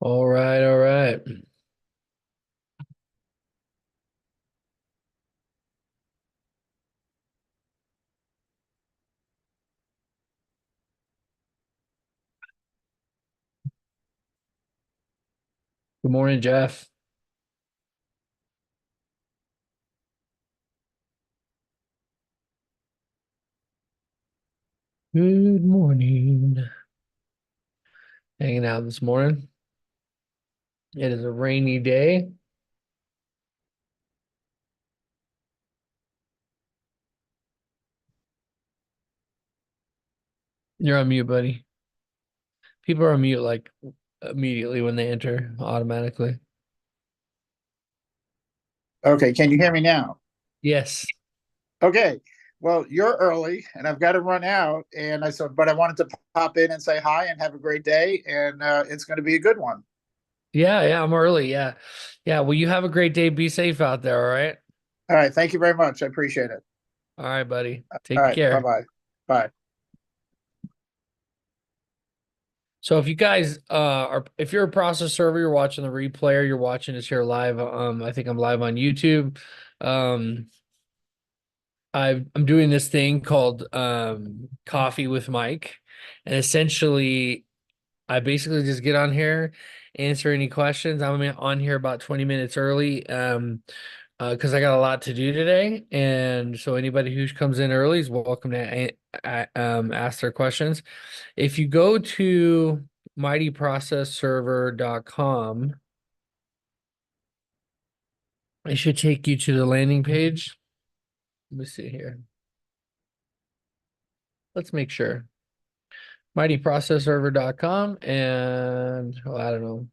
All right, all right. Good morning, Jeff. Good morning. Hanging out this morning. It is a rainy day. You're on mute, buddy. People are on mute like immediately when they enter automatically. Okay, can you hear me now? Yes. Okay. Well, you're early and I've got to run out. And I said, but I wanted to pop in and say hi and have a great day. And it's going to be a good one. Yeah, yeah, I'm early. Yeah. Yeah. Well, you have a great day. Be safe out there, all right? All right. Thank you very much. I appreciate it. All right, buddy. All Take right. Bye care. bye. Bye. So if you guys are if you're a process server, you're watching the replay or you're watching this here live, I think I'm live on YouTube. Um I'm doing this thing called Coffee with Mike, and essentially I basically just get on here, answer any questions. I'm on here about 20 minutes early because I got a lot to do today, and so anybody who comes in early is welcome to ask their questions. If you go to mightyprocessserver.com, it should take you to the landing page. Let me see here. Let's make sure. Mightyprocessserver.com and well, I don't know.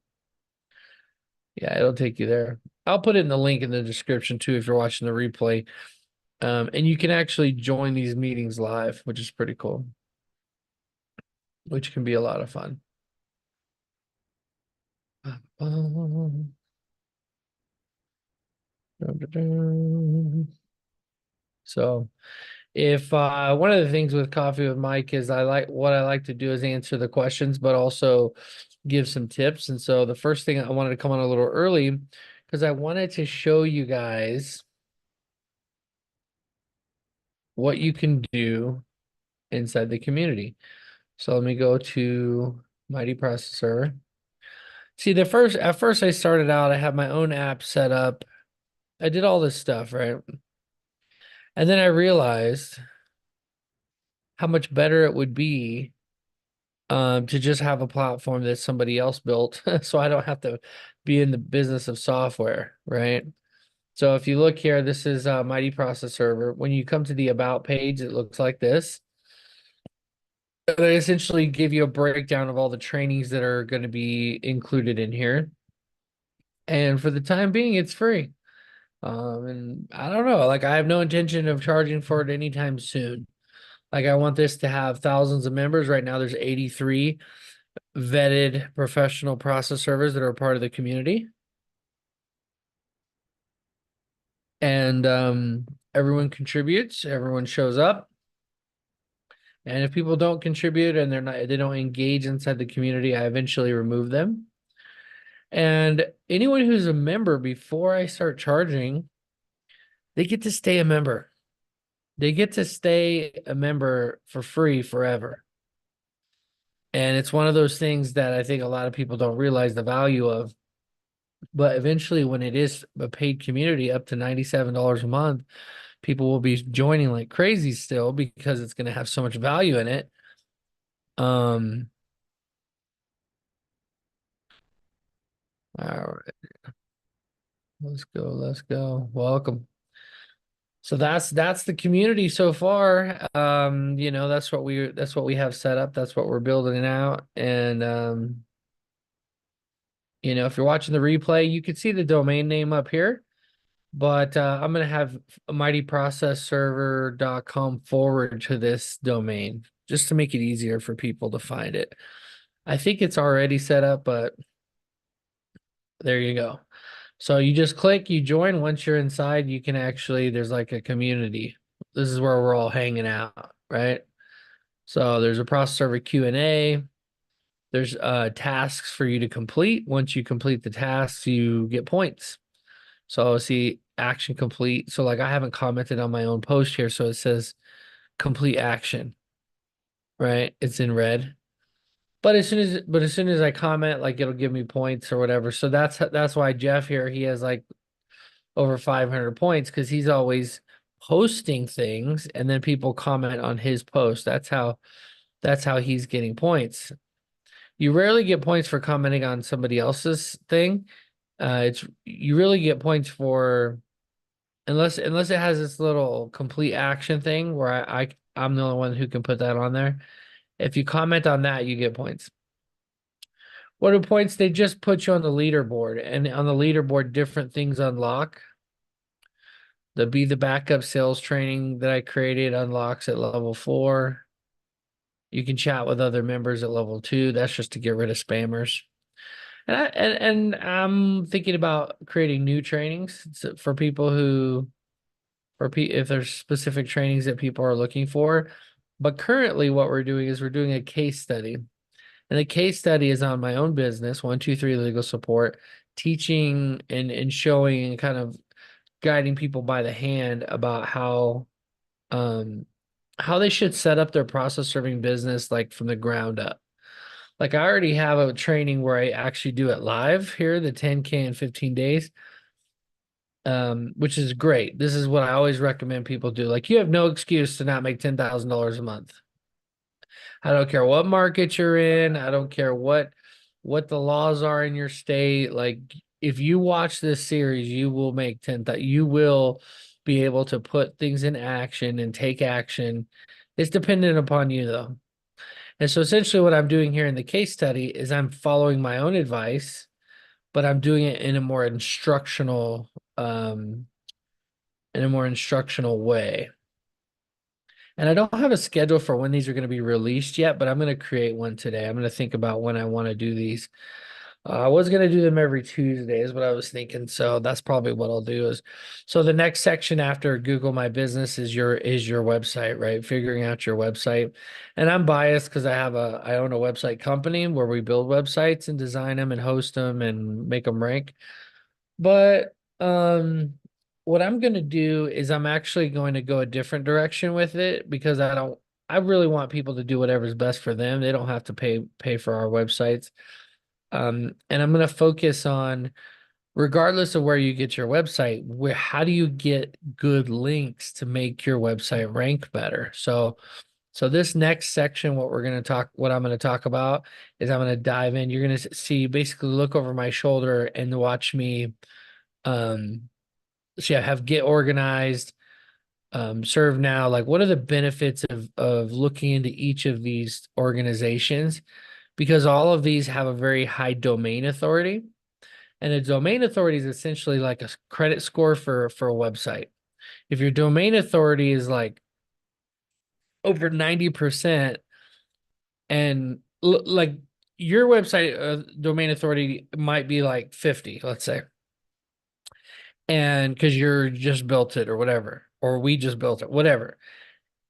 Yeah, it'll take you there. I'll put it in the link in the description too if you're watching the replay. And you can actually join these meetings live, which is pretty cool, which can be a lot of fun. So if one of the things with Coffee with Mike is I like to do is answer the questions, but also give some tips. And so the first thing I wanted to come on a little early because I wanted to show you guys what you can do inside the community. So let me go to Mighty Processor. See, at first I started out, I had my own app set up. I did all this stuff, right? And then I realized how much better it would be to just have a platform that somebody else built so I don't have to be in the business of software, right? So if you look here, this is Mighty Process Server. When you come to the About page, it looks like this. They essentially give you a breakdown of all the trainings that are going to be included in here. And for the time being, it's free. And I don't know, like I have no intention of charging for it anytime soon. Like I want this to have thousands of members. Right now, there's 83 vetted professional process servers that are a part of the community. And everyone contributes, everyone shows up. And if people don't contribute and they don't engage inside the community, I eventually remove them. And anyone who's a member before I start charging, they get to stay a member. They get to stay a member for free forever. And it's one of those things that I think a lot of people don't realize the value of. But eventually, when it is a paid community up to $97 a month, people will be joining like crazy still because it's going to have so much value in it. Um, all right, let's go, let's go. Welcome. So that's the community so far. That's what we have set up. That's what we're building out. And if you're watching the replay, you can see the domain name up here. But I'm going to have mightyprocessserver.com forward to this domain just to make it easier for people to find it. I think it's already set up, but there you go. So you just click, you join. Once you're inside, you can actually, there's like a community. This is where we're all hanging out, right? So there's a process server Q&A. There's tasks for you to complete. Once you complete the tasks, you get points. So see action complete. So like I haven't commented on my own post here, so it says complete action, right? It's in red. But as soon as I comment, like it'll give me points or whatever. So that's why Jeff here, he has like over 500 points because he's always posting things and then people comment on his post. That's how he's getting points. You rarely get points for commenting on somebody else's thing. It's you really get points for unless it has this little complete action thing where I'm the only one who can put that on there. If you comment on that, you get points. What are points? They just put you on the leaderboard, and on the leaderboard, different things unlock. The Be the Backup sales training that I created unlocks at level 4. You can chat with other members at level 2. That's just to get rid of spammers. And I'm thinking about creating new trainings for people who, if there's specific trainings that people are looking for. But currently, what we're doing is we're doing a case study. And the case study is on my own business, 123 Legal Support, teaching and showing and kind of guiding people by the hand about um how they should set up their process serving business like from the ground up. Like I already have a training where I actually do it live here, the 10K in 15 days. Which is great. This is what I always recommend people do. Like you have no excuse to not make $10,000 a month. I don't care what market you're in. I don't care what the laws are in your state. Like if you watch this series, you will make 10,000. You will be able to put things in action and take action. It's dependent upon you though. And so essentially what I'm doing here in the case study is I'm following my own advice, but I'm doing it in a more instructional way. And I don't have a schedule for when these are going to be released yet, but I'm going to create one today. I'm going to think about when I want to do these. I was going to do them every Tuesday is what I was thinking. So that's probably what I'll do is, so the next section after Google My Business is your website, right? Figuring out your website. And I'm biased because I own a website company where we build websites and design them and host them and make them rank. But what I'm going to do is I'm actually going to go a different direction with it because I really want people to do whatever's best for them. They don't have to pay for our websites. And I'm going to focus on, regardless of where you get your website, how do you get good links to make your website rank better? So this next section, what I'm going to talk about is I'm going to dive in. You're going to see, basically look over my shoulder and watch me, so yeah, have Get Organized, Serve Now. Like, what are the benefits of looking into each of these organizations? Because all of these have a very high domain authority. And a domain authority is essentially like a credit score for a website. If your domain authority is like over 90% and like your website domain authority might be like 50, let's say. And because you're just built it or whatever, or we just built it, whatever.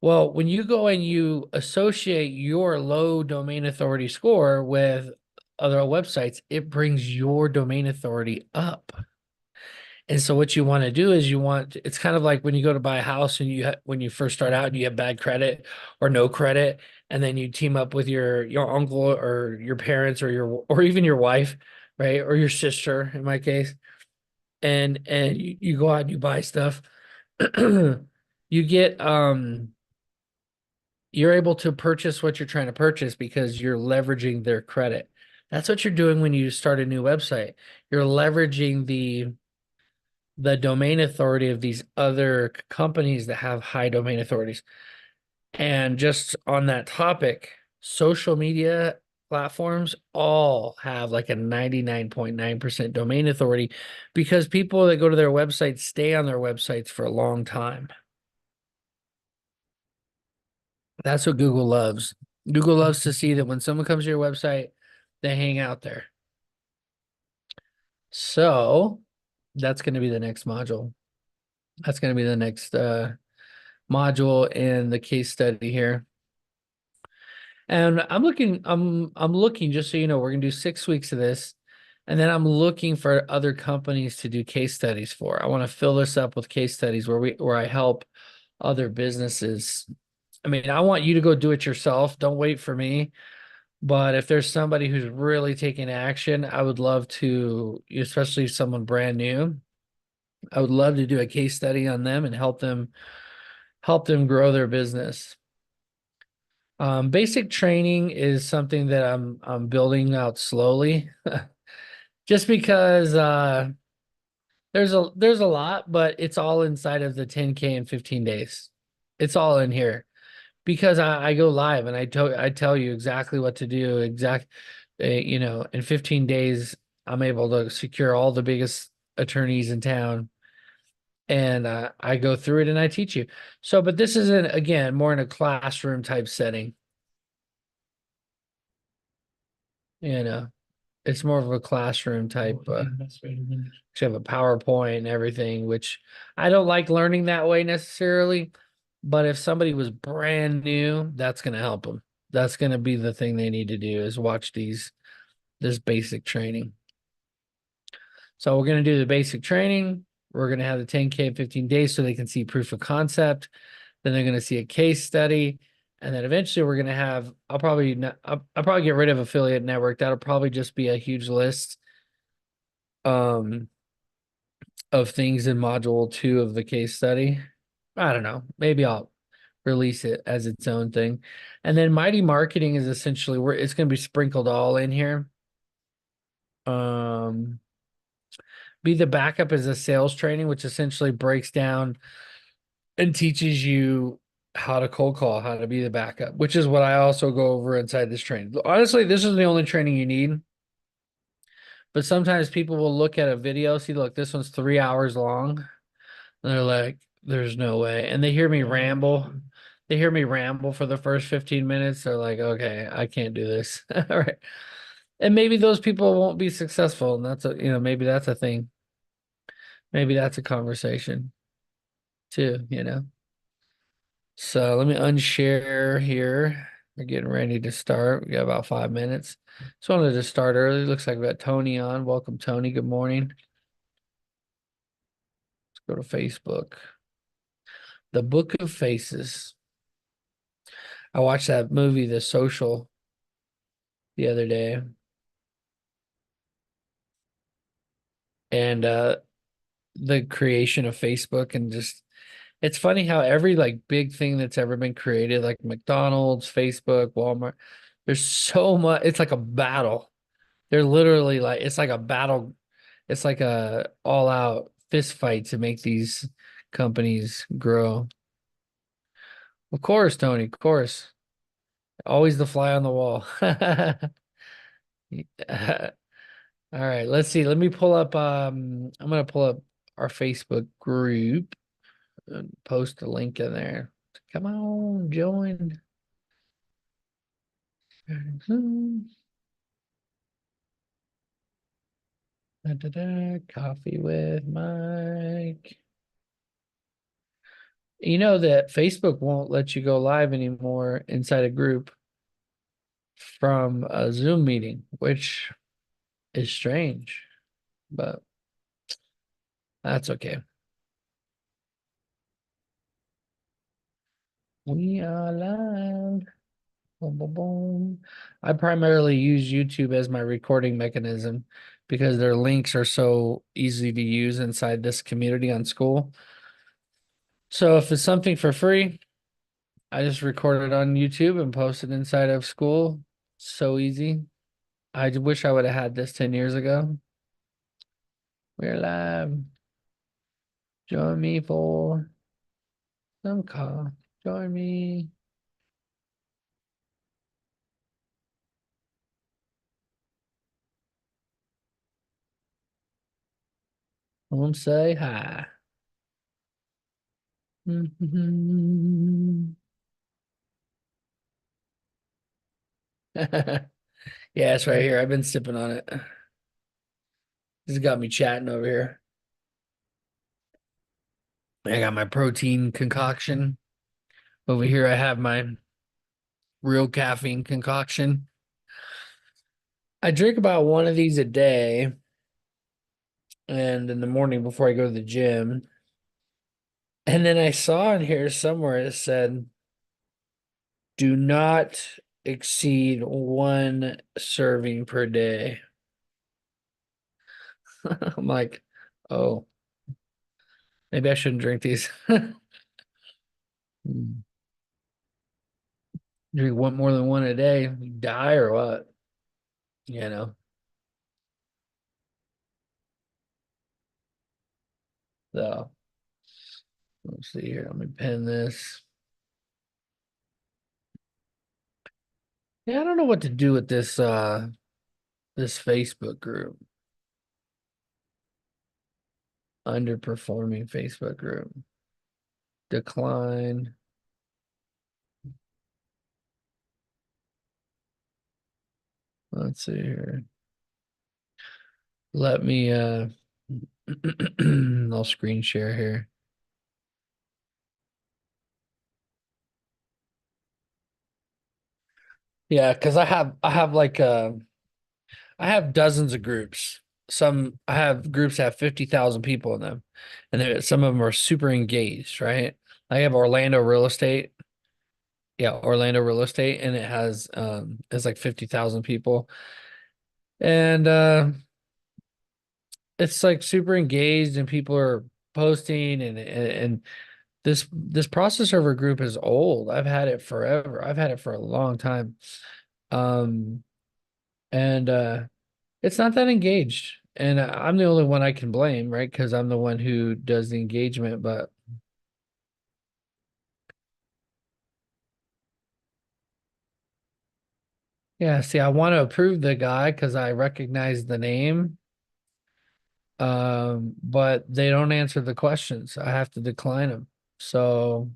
Well, when you go and you associate your low domain authority score with other websites, it brings your domain authority up. And so what you want to do is it's kind of like when you go to buy a house and when you first start out and you have bad credit or no credit, and then you team up with your uncle or your parents or even your wife, right? Or your sister in my case. And you go out and you buy stuff. You get you're able to purchase what you're trying to purchase because you're leveraging their credit. That's what you're doing when you start a new website. You're leveraging the domain authority of these other companies that have high domain authorities. And just on that topic, social media platforms all have like a 99.9% domain authority because people that go to their websites stay on their websites for a long time. That's what Google loves. Google loves to see that when someone comes to your website, they hang out there. So that's going to be the next module. That's going to be the next module in the case study here. And I'm looking, just so you know, we're gonna do 6 weeks of this, and then I'm looking for other companies to do case studies for. I want to fill this up with case studies where I help other businesses. I mean, I want you to go do it yourself. Don't wait for me. But if there's somebody who's really taking action, I would love to, especially someone brand new, I would love to do a case study on them and help them grow their business. Basic training is something that I'm building out slowly, just because there's a lot, but it's all inside of the 10K in 15 days. It's all in here because I go live and I tell you exactly what to do. In 15 days, I'm able to secure all the biggest attorneys in town, and I go through it and I teach you. So, but this isn't, again, more in a classroom type setting. You know, it's more of a classroom type. Have a PowerPoint and everything, which I don't like learning that way necessarily. But if somebody was brand new, that's going to help them. That's going to be the thing they need to do is watch this basic training. So we're going to do the basic training. We're going to have the 10K in 15 days so they can see proof of concept. Then they're going to see a case study. And then eventually we're going to have, I'll probably get rid of affiliate network. That'll probably just be a huge list of things in module 2 of the case study. I don't know. Maybe I'll release it as its own thing. And then Mighty Marketing is essentially where it's going to be sprinkled all in here. Um, Be the Backup is a sales training, which essentially breaks down and teaches you how to cold call, how to be the backup, which is what I also go over inside this training. Honestly, this is the only training you need. But sometimes people will look at a video, see, look, this one's 3 hours long. And they're like, there's no way. And they hear me ramble. They hear me ramble for the first 15 minutes. They're like, okay, I can't do this. All right. And maybe those people won't be successful. And maybe that's a thing. Maybe that's a conversation too. So let me unshare here. We're getting ready to start. We got about 5 minutes. Just wanted to start early. Looks like we got Tony on. Welcome, Tony. Good morning. Let's go to Facebook. The Book of Faces. I watched that movie, The Social, the other day. And the creation of Facebook, and just it's funny how every like big thing that's ever been created, like McDonald's, Facebook, Walmart, there's so much, it's like a battle. They're literally like, it's like a battle. It's like a all out fist fight to make these companies grow. Of course, Tony, of course. Always the fly on the wall. All right, let's see. Let me pull up I'm gonna pull up our Facebook group and post a link in there. Come on, join. Coffee with Mike. You know that Facebook won't let you go live anymore inside a group from a Zoom meeting, which is strange, but that's okay. We are live. Boom, boom, boom. I primarily use YouTube as my recording mechanism because their links are so easy to use inside this community on school. So if it's something for free, I just record it on YouTube and post it inside of school. So easy. I wish I would have had this 10 years ago. We're live. Join me for some call. Join me. Come say hi. Yeah, it's right here. I've been sipping on it. This has got me chatting over here. I got my protein concoction. Over here, I have my real caffeine concoction. I drink about one of these a day, and in the morning before I go to the gym. And then I saw in here somewhere it said, do not exceed one serving per day. I'm like, oh, maybe I shouldn't drink these. Hmm. Drink one more than one a day, you die or what? You know. So let's see here. Let me pin this. Yeah, I don't know what to do with this Facebook group. Underperforming Facebook group. Decline. Let's see here. Let me I'll screen share here. Yeah, because I have like I have dozens of groups. Some I have groups that have 50,000 people in them, and some of them are super engaged, right? I have Orlando Real Estate. Yeah, Orlando Real Estate, and it has it's like 50,000 people. And it's like super engaged and people are posting and this process server group is old. I've had it forever. I've had it for a long time. Um and it's not that engaged. And I'm the only one I can blame, right? Because I'm the one who does the engagement. But yeah, see, I want to approve the guy because I recognize the name. But they don't answer the questions. I have to decline them. So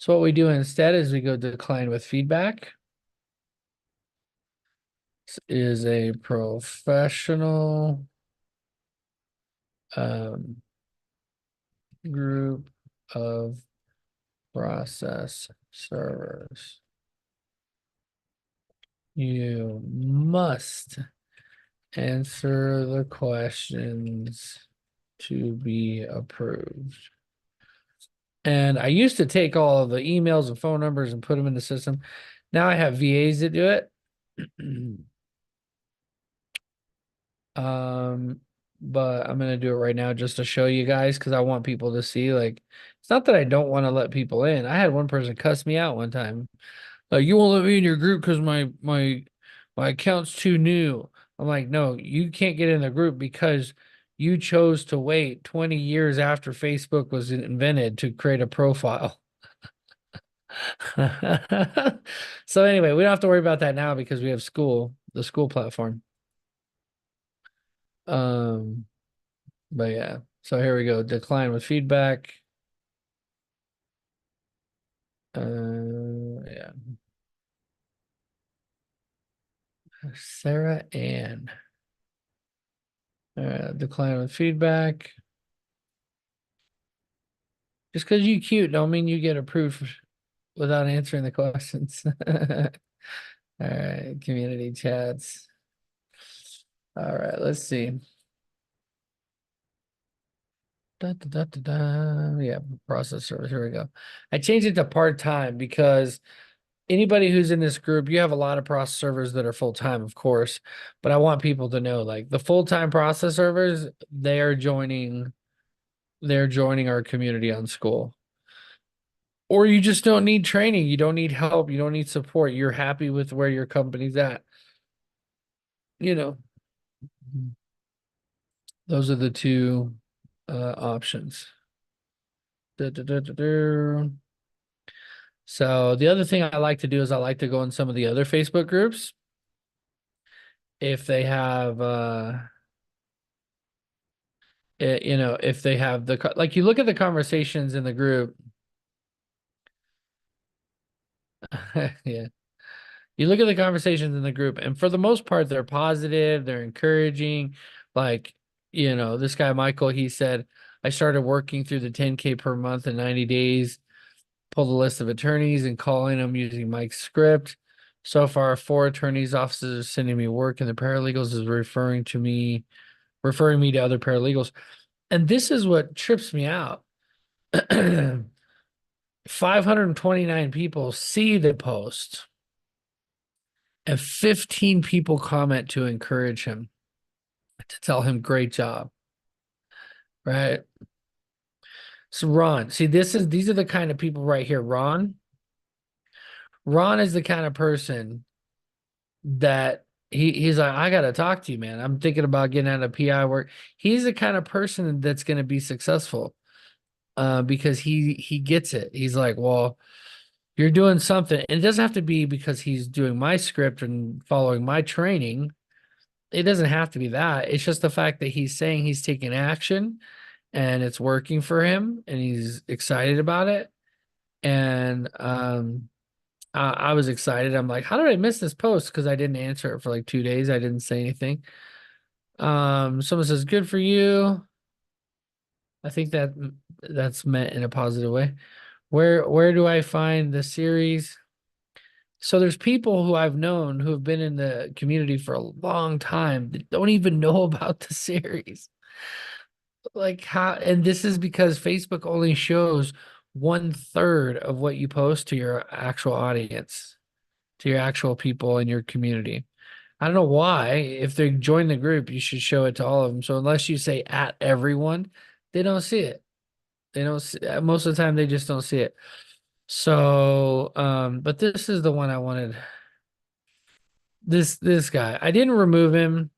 what we do instead is we go decline with feedback. This is a professional um, group of process servers. You must answer the questions to be approved. And I used to take all of the emails and phone numbers and put them in the system. Now I have VAs that do it. Um, but I'm gonna do it right now just to show you guys because I want people to see. Like, it's not that I don't want to let people in. I had one person cuss me out one time. Like, you won't let me in your group because my account's too new. I'm like, no, you can't get in the group because you chose to wait 20 years after Facebook was invented to create a profile. So anyway, we don't have to worry about that now because we have the school platform. Um, but yeah, so here we go. Decline with feedback. Yeah. Sarah Ann. Decline with feedback. Just because you cute don't mean you get approved without answering the questions. All right, community chats. All right, let's see. Da, da, da, da, da. Yeah, process service. Here we go. I changed it to part-time because anybody who's in this group, you have a lot of process servers that are full-time, of course, but I want people to know like the full-time process servers, they're joining our community on school. Or you just don't need training, you don't need help, you don't need support. You're happy with where your company's at. You know, those are the two options. Da, da, da, da, da. So the other thing I like to do is I like to go in some of the other Facebook groups if they have you know, if they have like you look at the conversations in the group. Yeah. You look at the conversations in the group, and for the most part, they're positive, they're encouraging. Like, you know, this guy Michael, he said, I started working through the 10K per month in 90 days, pull the list of attorneys and calling them using Mike's script. So far, 4 attorneys' offices are sending me work, and the paralegals is referring me to other paralegals. And this is what trips me out. 529 people see the post, and 15 people comment to encourage him, to tell him great job. Right? So Ron, see, these are the kind of people right here. Ron is the kind of person that he's like, I gotta talk to you, man. I'm thinking about getting out of PI work. He's the kind of person that's gonna be successful, because he gets it. He's like, well, you're doing something. And it doesn't have to be because he's doing my script and following my training. It doesn't have to be that. It's just the fact that he's saying he's taking action and it's working for him and he's excited about it. And I was excited. I'm like, how did I miss this post? Because I didn't answer it for like 2 days. I didn't say anything. Someone says, good for you. I think that's meant in a positive way. Where do I find the series? So there's people who I've known who have been in the community for a long time that don't even know about the series. Like how, and this is because Facebook only shows 1/3 of what you post to your actual audience, to your actual people in your community. I don't know why. If they join the group, you should show it to all of them. So unless you say at everyone, they don't see it. They don't see, most of the time they just don't see it. So, but this is the one I wanted. This guy. I didn't remove him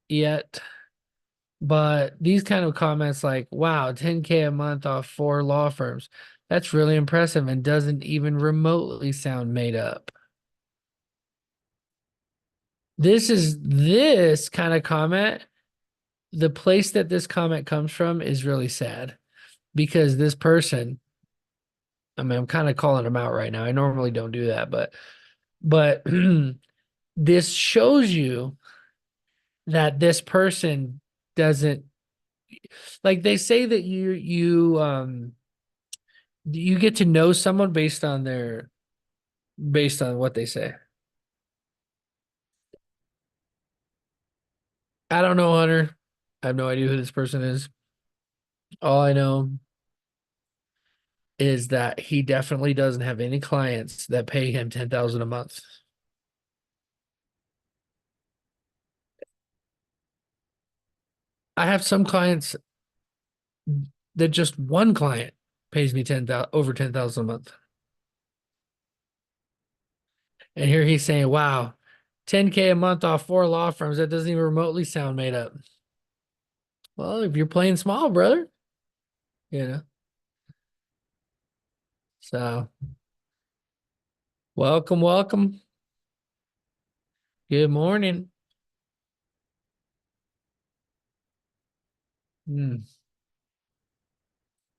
yet, but these kind of comments like, wow, 10K a month off 4 law firms. That's really impressive and doesn't even remotely sound made up. This kind of comment, the place that this comment comes from is really sad because this person, I mean, I'm kind of calling him out right now. I normally don't do that, but this shows you that this person doesn't, like, they say that you get to know someone based on what they say. I don't know, Hunter. I have no idea who this person is. All I know is that he definitely doesn't have any clients that pay him 10,000 a month. I have some clients that just one client pays me 10,000, over 10,000 a month. And here he's saying, wow, 10K a month off 4 law firms. That doesn't even remotely sound made up. Well, if you're playing small, brother, you know. So welcome, welcome. Good morning.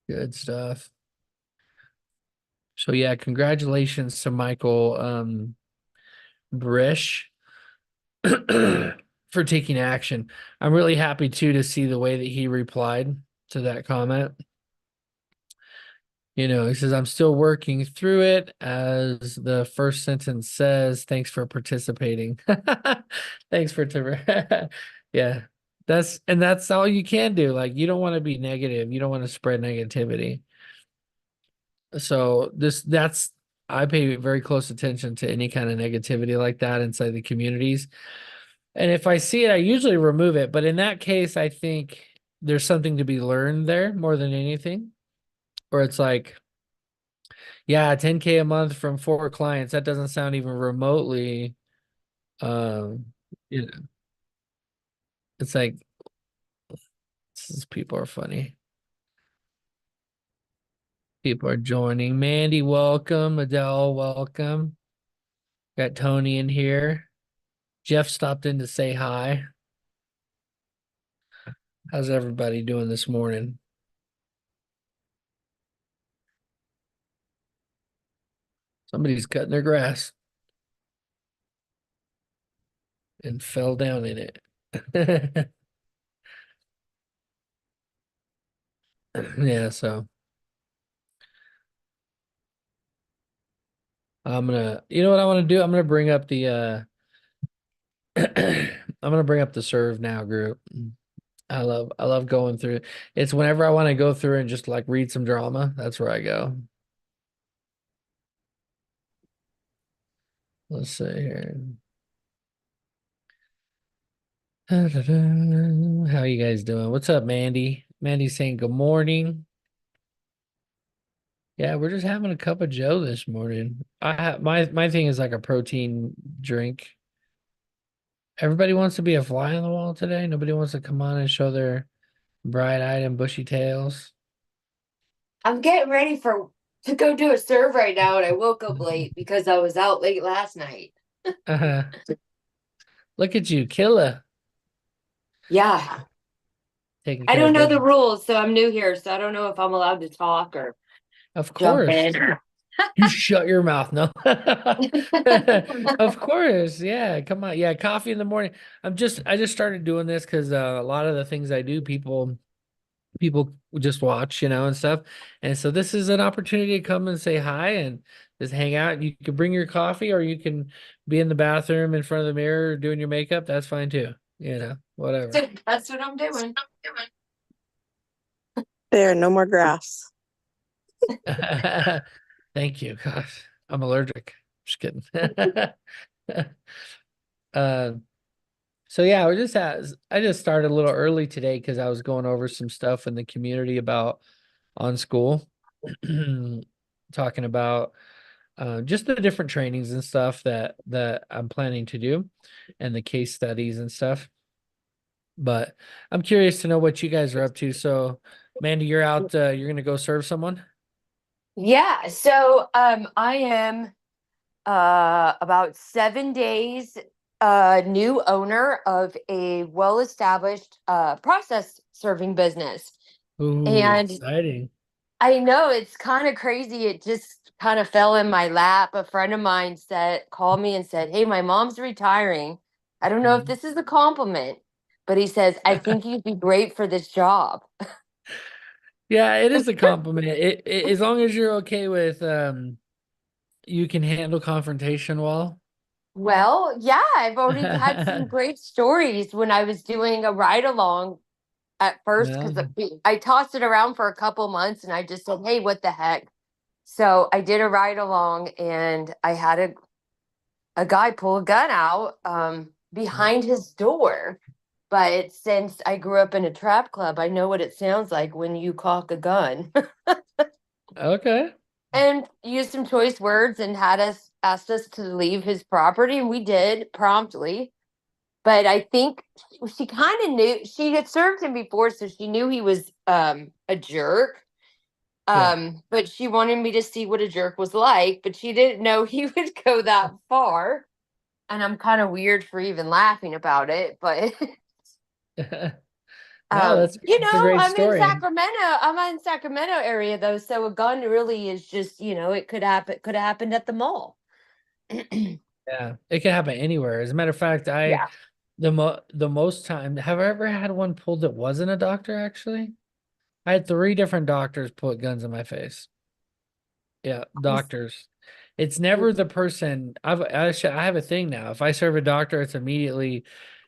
Good stuff. So yeah, congratulations to Michael Brish for taking action. I'm really happy too to see the way that he replied to that comment. You know, he says, I'm still working through it, as the first sentence says. Thanks for participating. Thanks for, yeah, that's all you can do. Like, you don't want to be negative. You don't want to spread negativity. So I pay very close attention to any kind of negativity like that inside the communities. And if I see it, I usually remove it. But in that case, I think there's something to be learned there more than anything. Or it's like, yeah, 10K a month from 4 clients. That doesn't sound even remotely, um, you know, it's like, people are funny. People are joining. Mandy, welcome. Adele, welcome. Got Tony in here. Jeff stopped in to say hi. How's everybody doing this morning? Somebody's cutting their grass and fell down in it. Yeah, so You know what I want to do? I'm gonna bring up the I'm gonna bring up the Serve Now group. I love going through. It's whenever I want to go through and just like read some drama, that's where I go. Let's see here. How you guys doing? What's up, Mandy? Mandy's saying good morning. Yeah, we're just having a cup of Joe this morning. My thing is like a protein drink. Everybody wants to be a fly on the wall today. Nobody wants to come on and show their bright-eyed and bushy tails. I'm getting ready for to go do a serve right now, and I woke up late because I was out late last night. Uh-huh. Look at you, killer, Yeah, taking I care of don't know the business. rules, so I'm new here, so I don't know if I'm allowed to talk or Of jump course. in. You shut your mouth. No. Of course. Yeah. Come on. Yeah. Coffee in the morning. I just started doing this because a lot of the things I do, people just watch, and stuff. And so this is an opportunity to come and say hi and just hang out. You can bring your coffee or you can be in the bathroom in front of the mirror doing your makeup. That's fine too. Whatever. So that's what I'm doing. There, no more grass. Thank you. Gosh, I'm allergic. Just kidding. Uh, so yeah, I just started a little early today because I was going over some stuff in the community about on school, talking about just the different trainings and stuff that I'm planning to do, and the case studies and stuff. But I'm curious to know what you guys are up to. So, Mandy, you're out. You're gonna go serve someone. Yeah, so I am about 7 days new owner of a well-established process serving business. Ooh, And exciting. I know it's kind of crazy. It just kind of fell in my lap. A friend of mine called me and said, "Hey, my mom's retiring. I don't know if Mhm. this is a compliment, but he says, I think you'd be great for this job." Yeah, it is a compliment. As long as you're okay with you can handle confrontation well. Well, yeah, I've already had some great stories when I was doing a ride along at first Yeah. because I tossed it around for a couple months and I just said, "Hey, what the heck?" So I did a ride along and I had a guy pull a gun out behind his door. But since I grew up in a trap club, I know what it sounds like when you cock a gun. Okay. And used some choice words and had us asked us to leave his property, and we did promptly. But I think she kind of knew she had served him before, so she knew he was a jerk. Yeah. But she wanted me to see what a jerk was like, but she didn't know he would go that far. And I'm kind of weird for even laughing about it, but No, that's a great I'm in story. Sacramento. I'm in Sacramento area though, so a gun really is just, it could have happened at the mall. Yeah. It can happen anywhere. As a matter of fact, Yeah. the most time, have I ever had one pulled that wasn't a doctor actually? I had three different doctors put guns in my face. Yeah, doctors. It's never the person. I have a thing now. If I serve a doctor, it's immediately,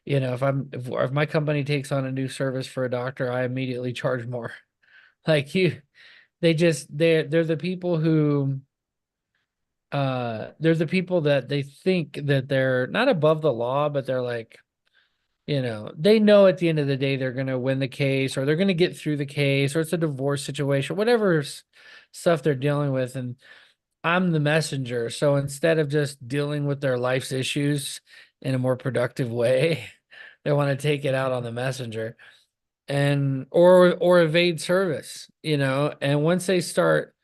if my company takes on a new service for a doctor, I immediately charge more. Like they're the people who they're the people that they think that they're not above the law, but they're like, they know at the end of the day they're gonna win the case or they're gonna get through the case or it's a divorce situation, whatever stuff they're dealing with, and I'm the messenger. So instead of just dealing with their life's issues in a more productive way, they want to take it out on the messenger and or evade service, And once they start,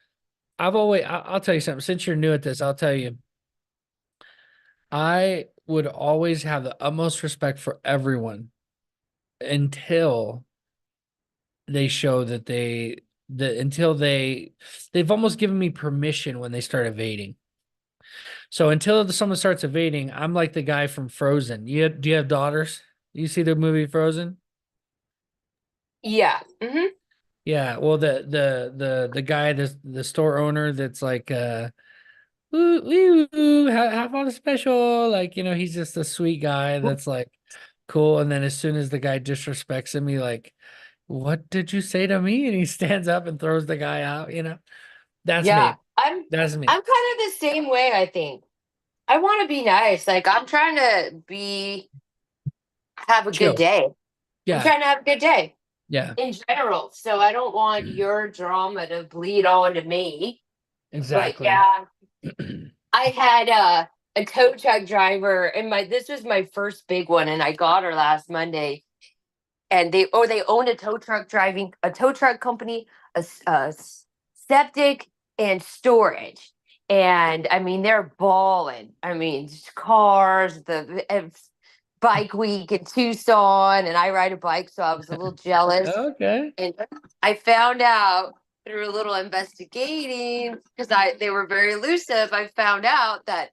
I'll tell you something. Since you're new at this, I'll tell you, I would always have the utmost respect for everyone until they show that until they've almost given me permission when they start evading. So until someone starts evading, I'm like the guy from Frozen. Do you have daughters? You see the movie Frozen? Yeah. Yeah. Well, the guy, the store owner that's like Woo, woo, woo, have on a special. Like, he's just a sweet guy that's like cool. And then as soon as the guy disrespects him, he like, what did you say to me? And he stands up and throws the guy out. That's Yeah, me. That's me. I'm kind of the same way, I think. I want to be nice. Like I'm trying to have a good Chill. day. I'm Yeah. trying to have a good day Yeah. in general. So I don't want your drama to bleed on to me. But Exactly. yeah, I had a tow truck driver and this was my first big one and I got her last Monday. And they owned a tow truck company, septic and storage. And I mean, they're balling. I mean, cars, bike week in Tucson, and I ride a bike, so I was a little jealous. Okay. And I found out through a little investigating because they were very elusive. I found out that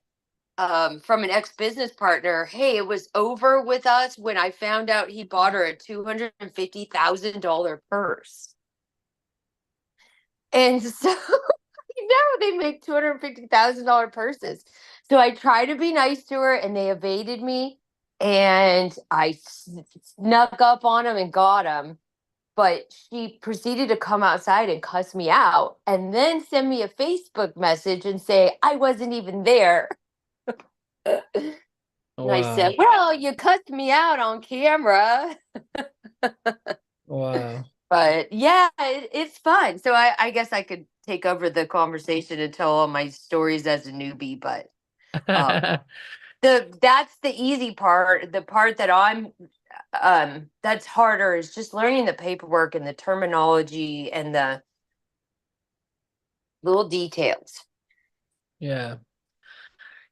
from an ex-business partner, hey, it was over with us when I found out he bought her a $250,000 purse. And so they make $250,000 purses. So I tried to be nice to her and they evaded me and I snuck up on him and got him. But she proceeded to come outside and cuss me out and then send me a Facebook message and say, I wasn't even there. And I Wow. said, well, you cussed me out on camera. Wow. But yeah, it's fun. So I guess I could take over the conversation and tell all my stories as a newbie. But that's the easy part. The part that that's harder is just learning the paperwork and the terminology and the little details. Yeah.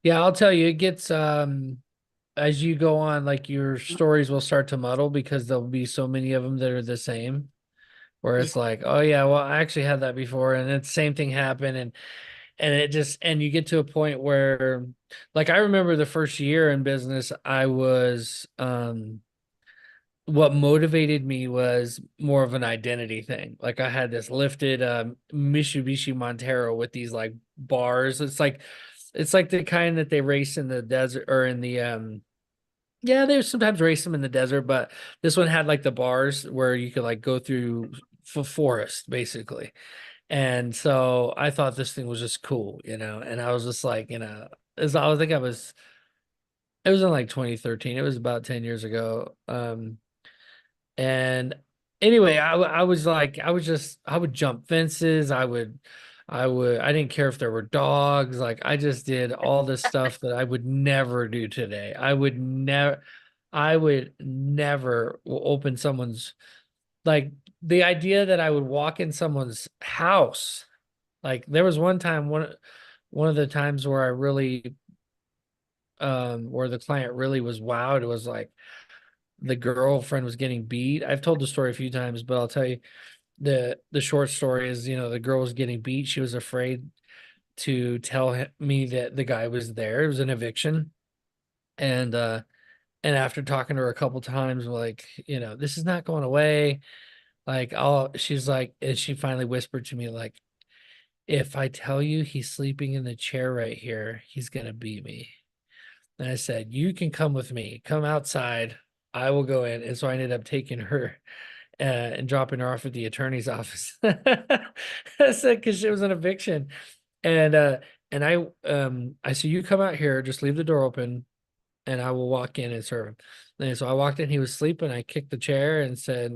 Yeah, I'll tell you, it gets as you go on, like your stories will start to muddle because there'll be so many of them that are the same. Where it's like, oh yeah, well, I actually had that before, and the same thing happened, and it just and you get to a point where, like, I remember the first year in business, I was what motivated me was more of an identity thing. Like I had this lifted Mitsubishi Montero with these like bars. It's like the kind that they race in the desert or in the yeah, they sometimes race them in the desert, but this one had like the bars where you could like go through forest basically. And so I thought this thing was just cool, and I was just like, as I think it was in like 2013. It was about 10 years ago. And anyway, I was like, I would jump fences. I didn't care if there were dogs. Like I just did all this stuff that I would never do today. I would never open someone's, like the idea that I would walk in someone's house. Like there was one of the times where I really, where the client really was wowed. It was like, the girlfriend was getting beat. I've told the story a few times, but I'll tell you the short story is, the girl was getting beat. She was afraid to tell me that the guy was there. It was an eviction. And after talking to her a couple times, like, this is not going away. Like, she's like, and she finally whispered to me, like, if I tell you he's sleeping in the chair right here, he's gonna beat me. And I said, you can come with me. Come outside. I will go in. And so I ended up taking her and dropping her off at the attorney's office. I said, because it was an eviction. And I said, you come out here, just leave the door open, and I will walk in and serve him. And so I walked in, he was sleeping. I kicked the chair and said,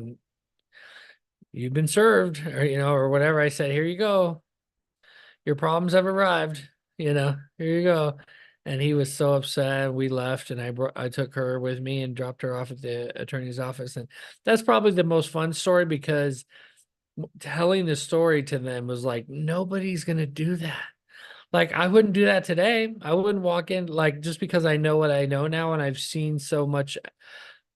you've been served, or whatever. I said, here you go. Your problems have arrived. Here you go. And he was so upset. We left, and I took her with me and dropped her off at the attorney's office. And that's probably the most fun story because telling the story to them was like, nobody's gonna do that. Like I wouldn't do that today. I wouldn't walk in, like, just because I know what I know now and I've seen so much.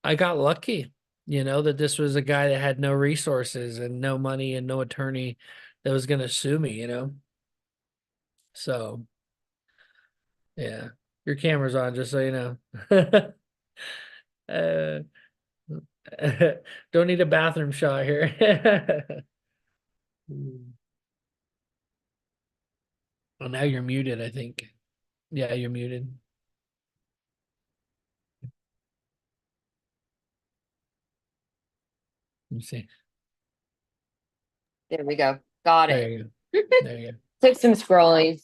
I got lucky, that this was a guy that had no resources and no money and no attorney that was gonna sue me. So yeah, your camera's on, just so you know. uh, don't need a bathroom shot here. Oh, now you're muted, I think. Yeah, you're muted. Let me see. There we go. Got There it. you go. There you go. Took some scrolling.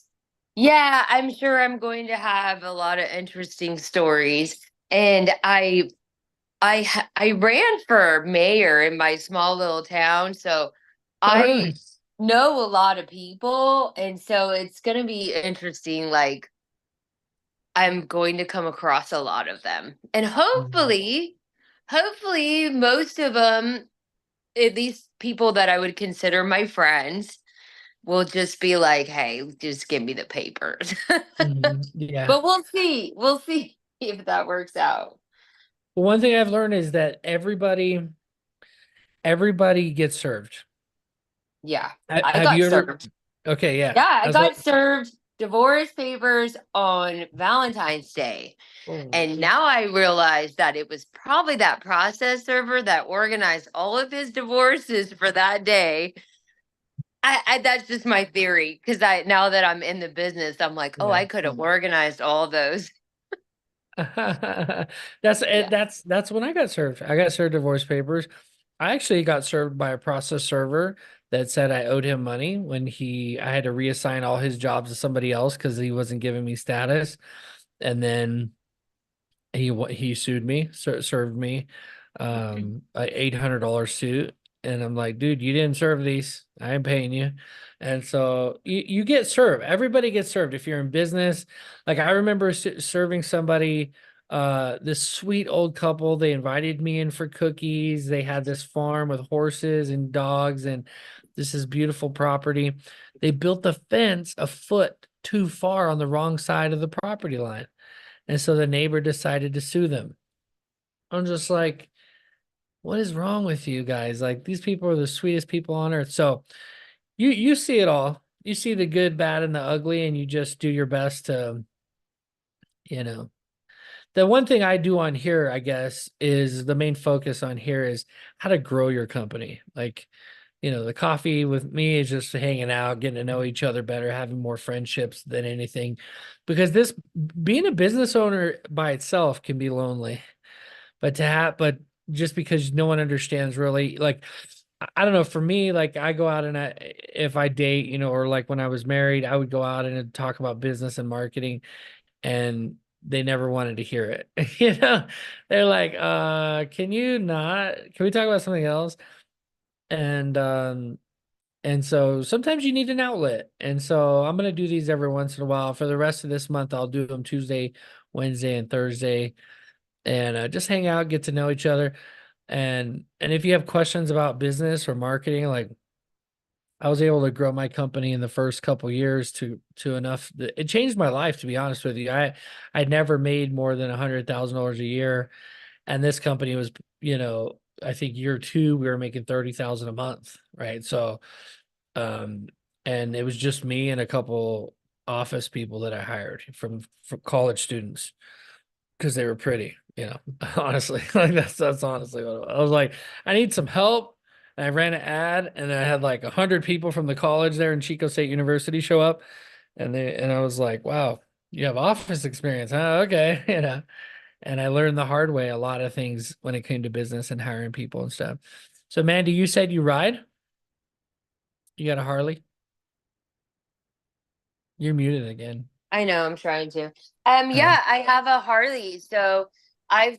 Yeah, I'm sure I'm going to have a lot of interesting stories. And I ran for mayor in my small little town, so Oh, I really? know a lot of people, and so it's going to be interesting. Like, I'm going to come across a lot of them, and hopefully most of them, at least people that I would consider my friends, will just be like, "Hey, just give me the papers." Yeah. But we'll see if that works out. Well, one thing I've learned is that everybody gets served. Yeah, Ha- I Have got you ever? served. Okay, yeah. Yeah, I I was like, got served divorce papers on Valentine's Day. oh, And now I realize that it was probably that process server that organized all of his divorces for that day. I that's just my theory, because I now that I'm in the business, I'm like, oh, yeah. I could have organized all those. Yeah. That's when I got served. I got served divorce papers. I actually got served by a process server that said I owed him money when I had to reassign all his jobs to somebody else because he wasn't giving me status. And then he sued me, served me a $800 suit. And I'm like, dude, you didn't serve these. I ain't paying you. And so you get served. Everybody gets served if you're in business. Like I remember serving somebody, this sweet old couple. They invited me in for cookies. They had this farm with horses and dogs, and this is beautiful property. They built the fence a foot too far on the wrong side of the property line. And so the neighbor decided to sue them. I'm just like, what is wrong with you guys? Like these people are the sweetest people on earth. So you see it all. You see the good, bad, and the ugly, and you just do your best to, you know. The one thing I do on here, I guess, is the main focus on here is how to grow your company. Like, the coffee with me is just hanging out, getting to know each other better, having more friendships than anything. Because this being a business owner by itself can be lonely. But just because no one understands really, like, I don't know, for me, like I go out and if I date, or like when I was married, I would go out and talk about business and marketing, and they never wanted to hear it. They're like, can you not, can we talk about something else? And and so sometimes you need an outlet. And so I'm going to do these every once in a while. For the rest of this month, I'll do them Tuesday, Wednesday, and Thursday, and just hang out, get to know each other. And if you have questions about business or marketing, like I was able to grow my company in the first couple years to enough that it changed my life, to be honest with you. I never made more than $100,000 a year, and this company was, I think year two we were making 30,000 a month, right? So um and it was just me and a couple office people that I hired from college students because they were pretty, honestly. Like that's honestly what I was like, I need some help. And I ran an ad, and I had like 100 people from the college there in Chico State University show up, and I was like, wow, you have office experience, huh? Okay. And I learned the hard way a lot of things when it came to business and hiring people and stuff. So Mandy, you said you ride? You got a Harley? You're muted again. I know, I'm trying to. Uh, Yeah, I have a Harley. So I've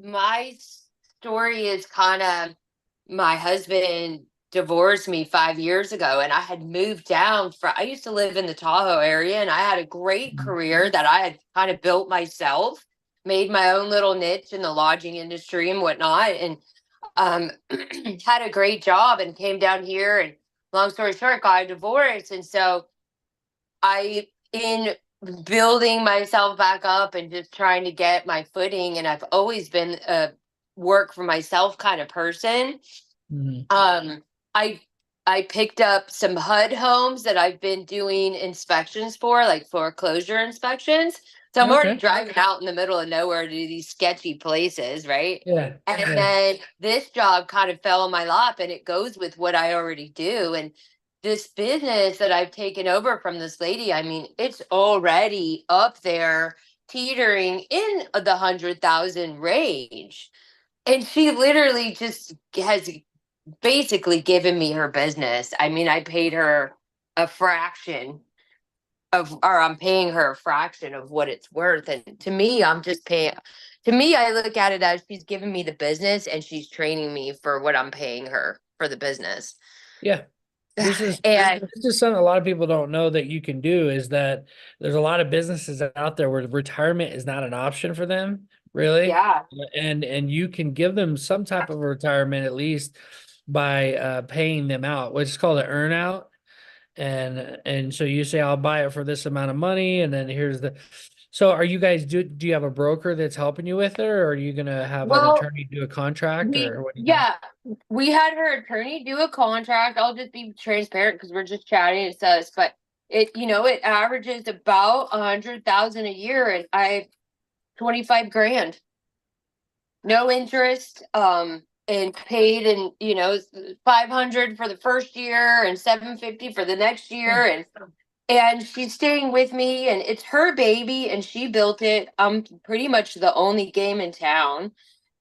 my story is kind of, my husband divorced me 5 years ago, and I had moved down I used to live in the Tahoe area, and I had a great career that I had kind of built myself, made my own little niche in the lodging industry and whatnot, and um had a great job, and came down here, and long story short, got a divorce. And so in building myself back up and just trying to get my footing, and I've always been a work for myself kind of person. mhm. I I picked up some HUD homes that I've been doing inspections for, like foreclosure inspections. So I'm already Okay. driving out in the middle of nowhere to these sketchy places, right? Yeah. And Yeah. then this job kind of fell in my lap, and it goes with what I already do. And this business that I've taken over from this lady, I mean, it's already up there teetering in the 100,000 range. And she literally just has basically given me her business. I mean, I paid her a fraction or I'm paying her a fraction of what it's worth. And to me, I'm just paying, to me, I look at it as she's giving me the business and she's training me for what I'm paying her for the business. Yeah. This is And this is something a lot of people don't know that you can do, is that there's a lot of businesses out there where retirement is not an option for them, really. yeah, And you can give them some type of retirement at least by paying them out, which is called an earn out. And so you say, I'll buy it for this amount of money, and then here's the. So are you guys do you have a broker that's helping you with it, or are you gonna have an well, attorney do a contract, or what do you do? yeah, we had her attorney do a contract. I'll just be transparent because we're just chatting. It says, but it averages about 100,000 a year, and I 25 grand, no interest, and paid, and 500 for the first year and 750 for the next year, and she's staying with me, and it's her baby, and she built it. I'm pretty much the only game in town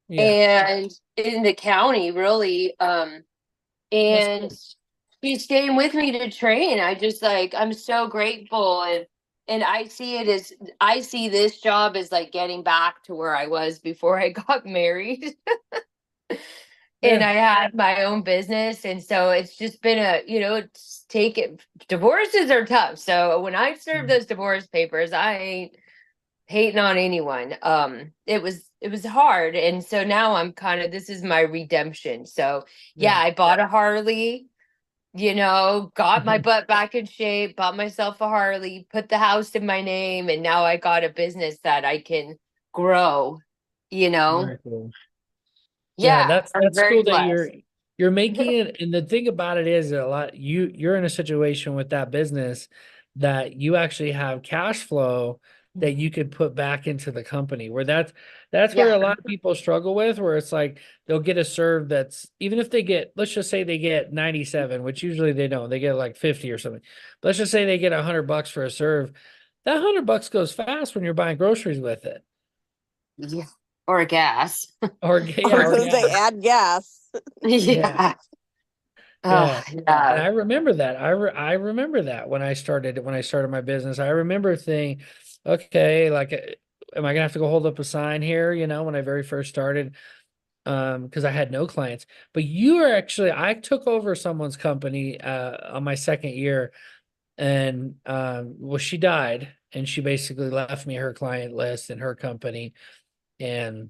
Yeah. and in the county, really. That's And she's staying with me to train. I'm so grateful, and I see this job as like getting back to where I was before I got married. And Yeah. I had my own business. And so it's just been divorces are tough. So when I served those divorce papers, I ain't hating on anyone. It was hard. And so now this is my redemption. So yeah, I bought a Harley, got my butt back in shape, bought myself a Harley, put the house in my name, and now I got a business that I can grow, you know. Very cool. Yeah, Yeah, I'm that's very cool that blessed. you're making it. And the thing about it is that a lot you're in a situation with that business that you actually have cash flow that you could put back into the company, where that's where Yeah. a lot of people struggle with, where it's like they'll get a serve that's, even if they get, let's just say they get 97, which usually they don't, they get like 50 or something. But let's just say they get $100 for a serve. That $100 goes fast when you're buying groceries with it. Yeah. Or gas. Or I yeah, was or gonna say gas. add gas. Yeah. Yeah. Oh, And yeah. I remember that. I remember that when I started my business. I remember thinking, okay, like, am I gonna have to go hold up a sign here? When I very first started, because I had no clients. But I took over someone's company on my second year, and well, she died, and she basically left me her client list and her company, and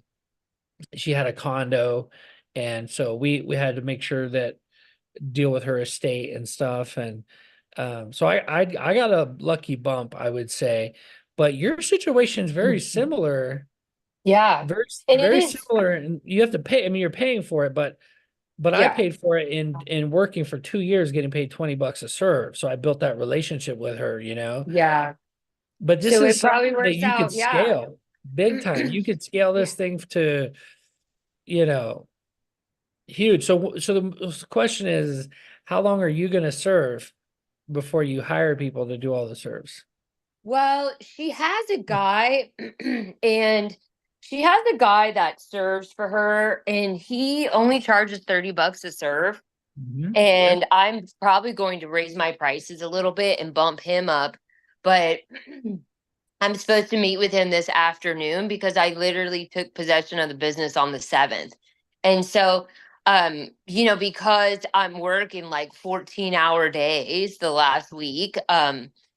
she had a condo, and so we had to make sure that deal with her estate and stuff. And so I got a lucky bump, I would say. But your situation is very similar, Yeah. very And it very is, similar, and you have to pay. I mean, you're paying for it, but I yeah. paid for it in working for 2 years, getting paid $20 a serve. So I built that relationship with her. Yeah. But this So is it probably something that works you could out. Yeah. scale big time. You could scale Yeah. this thing to, you know, huge. So the question is, how long are you going to serve before you hire people to do all the serves? Well, she has a guy and she has a guy that serves for her, and he only charges $30 a serve. Mhm. And I'm probably going to raise my prices a little bit and bump him up. But I'm supposed to meet with him this afternoon because I literally took possession of the business on the 7th. And so, because I'm working like 14-hour days the last week,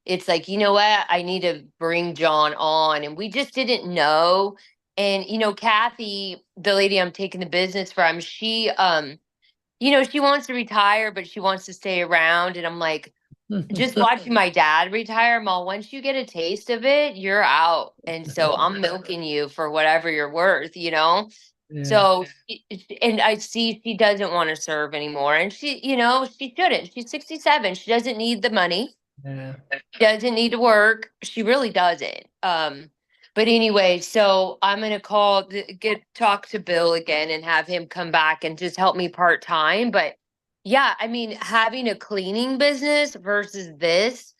it's like, you know what? I need to bring John on. And we just didn't know. And, Kathy, the lady I'm taking the business from, she wants to retire, but she wants to stay around. And I'm like, just watching my dad retire, I'm all, once you get a taste of it, you're out. And so I'm milking you for whatever you're worth. Yeah. So, and I see she doesn't want to serve anymore. And she shouldn't. She's 67. She doesn't need the money. Yeah. She doesn't need to work. She really doesn't. But anyway, so I'm gonna talk to Bill again and have him come back and just help me part time. But Yeah, I mean, having a cleaning business versus this,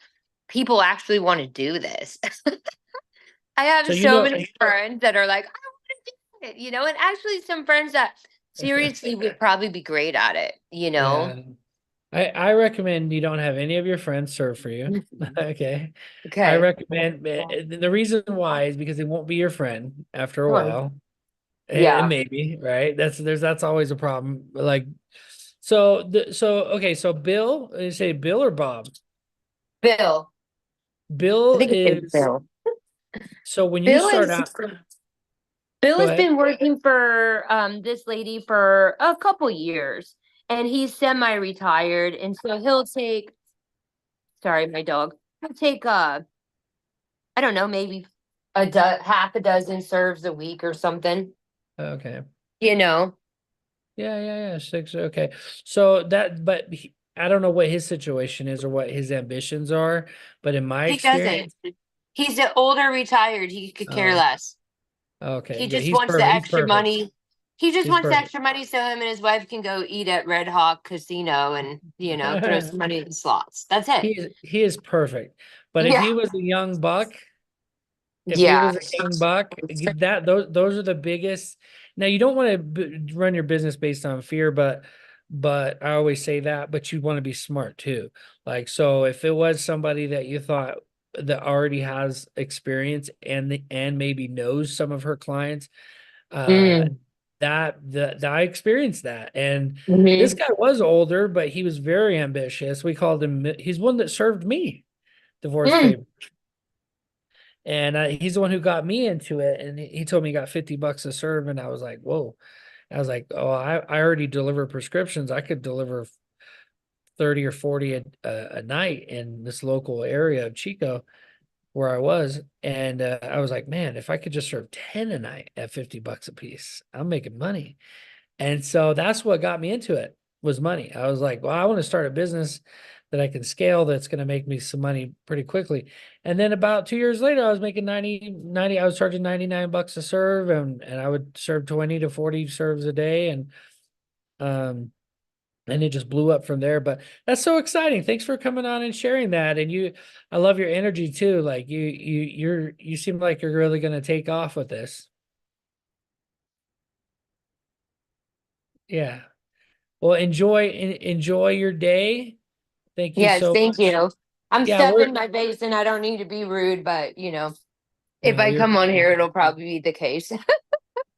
people actually want to do this. I have So you so know, many friends that are like, I want to do it, and actually some friends that seriously would probably be great at it, yeah. I recommend you don't have any of your friends serve for you. Okay. I Okay. recommend the reason why is because they won't be your friend after a Fun. while. Yeah. Maybe, right? That's always a problem. Like, so okay, so Bill, you say Bill or Bob? Bill. I Bill think it's is Bill. so when you Bill start is out, Bill go has ahead. been working for this lady for a couple years, and he's semi-retired, and so he'll take, sorry, my dog. He'll take I don't know, maybe half a dozen serves a week or something, Okay. you know. Yeah. Six. Okay. So but I don't know what his situation is or what his ambitions are, but in my He doesn't. experience, He's an older retired. He could care uh, less. okay, He yeah, just wants the he's extra perfect. money. He just He's wants the perfect. extra money so him and his wife can go eat at Red Hawk Casino and, throw some money in the slots. That's it. He is perfect. But if Yeah. he was a young buck, if he Yeah. was a young buck, those are the biggest. Now you don't want to run your business based on fear, but I always say that, but you want to be smart too. Like, so if it was somebody that you thought that already has experience and maybe knows some of her clients, uh Mm. that I experienced that. And this Mhm. guy was older, but he was very ambitious. We called him, he's one that served me divorce Mm. papers. And he's the one who got me into it. And he told me he got $50 a serve. And I was like, whoa. I was like, oh, I already deliver prescriptions. I could deliver 30 or 40 a night in this local area of Chico where I was. And I was like, man, if I could just serve 10 a night at $50 a piece, I'm making money. And so that's what got me into it, was money. I was like, well, I want to start a business that I can scale that's going to make me some money pretty quickly. And then about 2 years later, I was making 90. I was charging $99 a serve, and I would serve 20 to 40 serves a day. Um and it just blew up from there. But that's so exciting. Thanks for coming on and sharing that. And I love your energy too. Like you seem like you're really going to take off with this. Yeah. Well, enjoy your day. Thank you Yes, so thank much. you. I'm Yeah, stuffing my face and I don't need to be rude, but if no, I you're come on here, it'll probably be the case.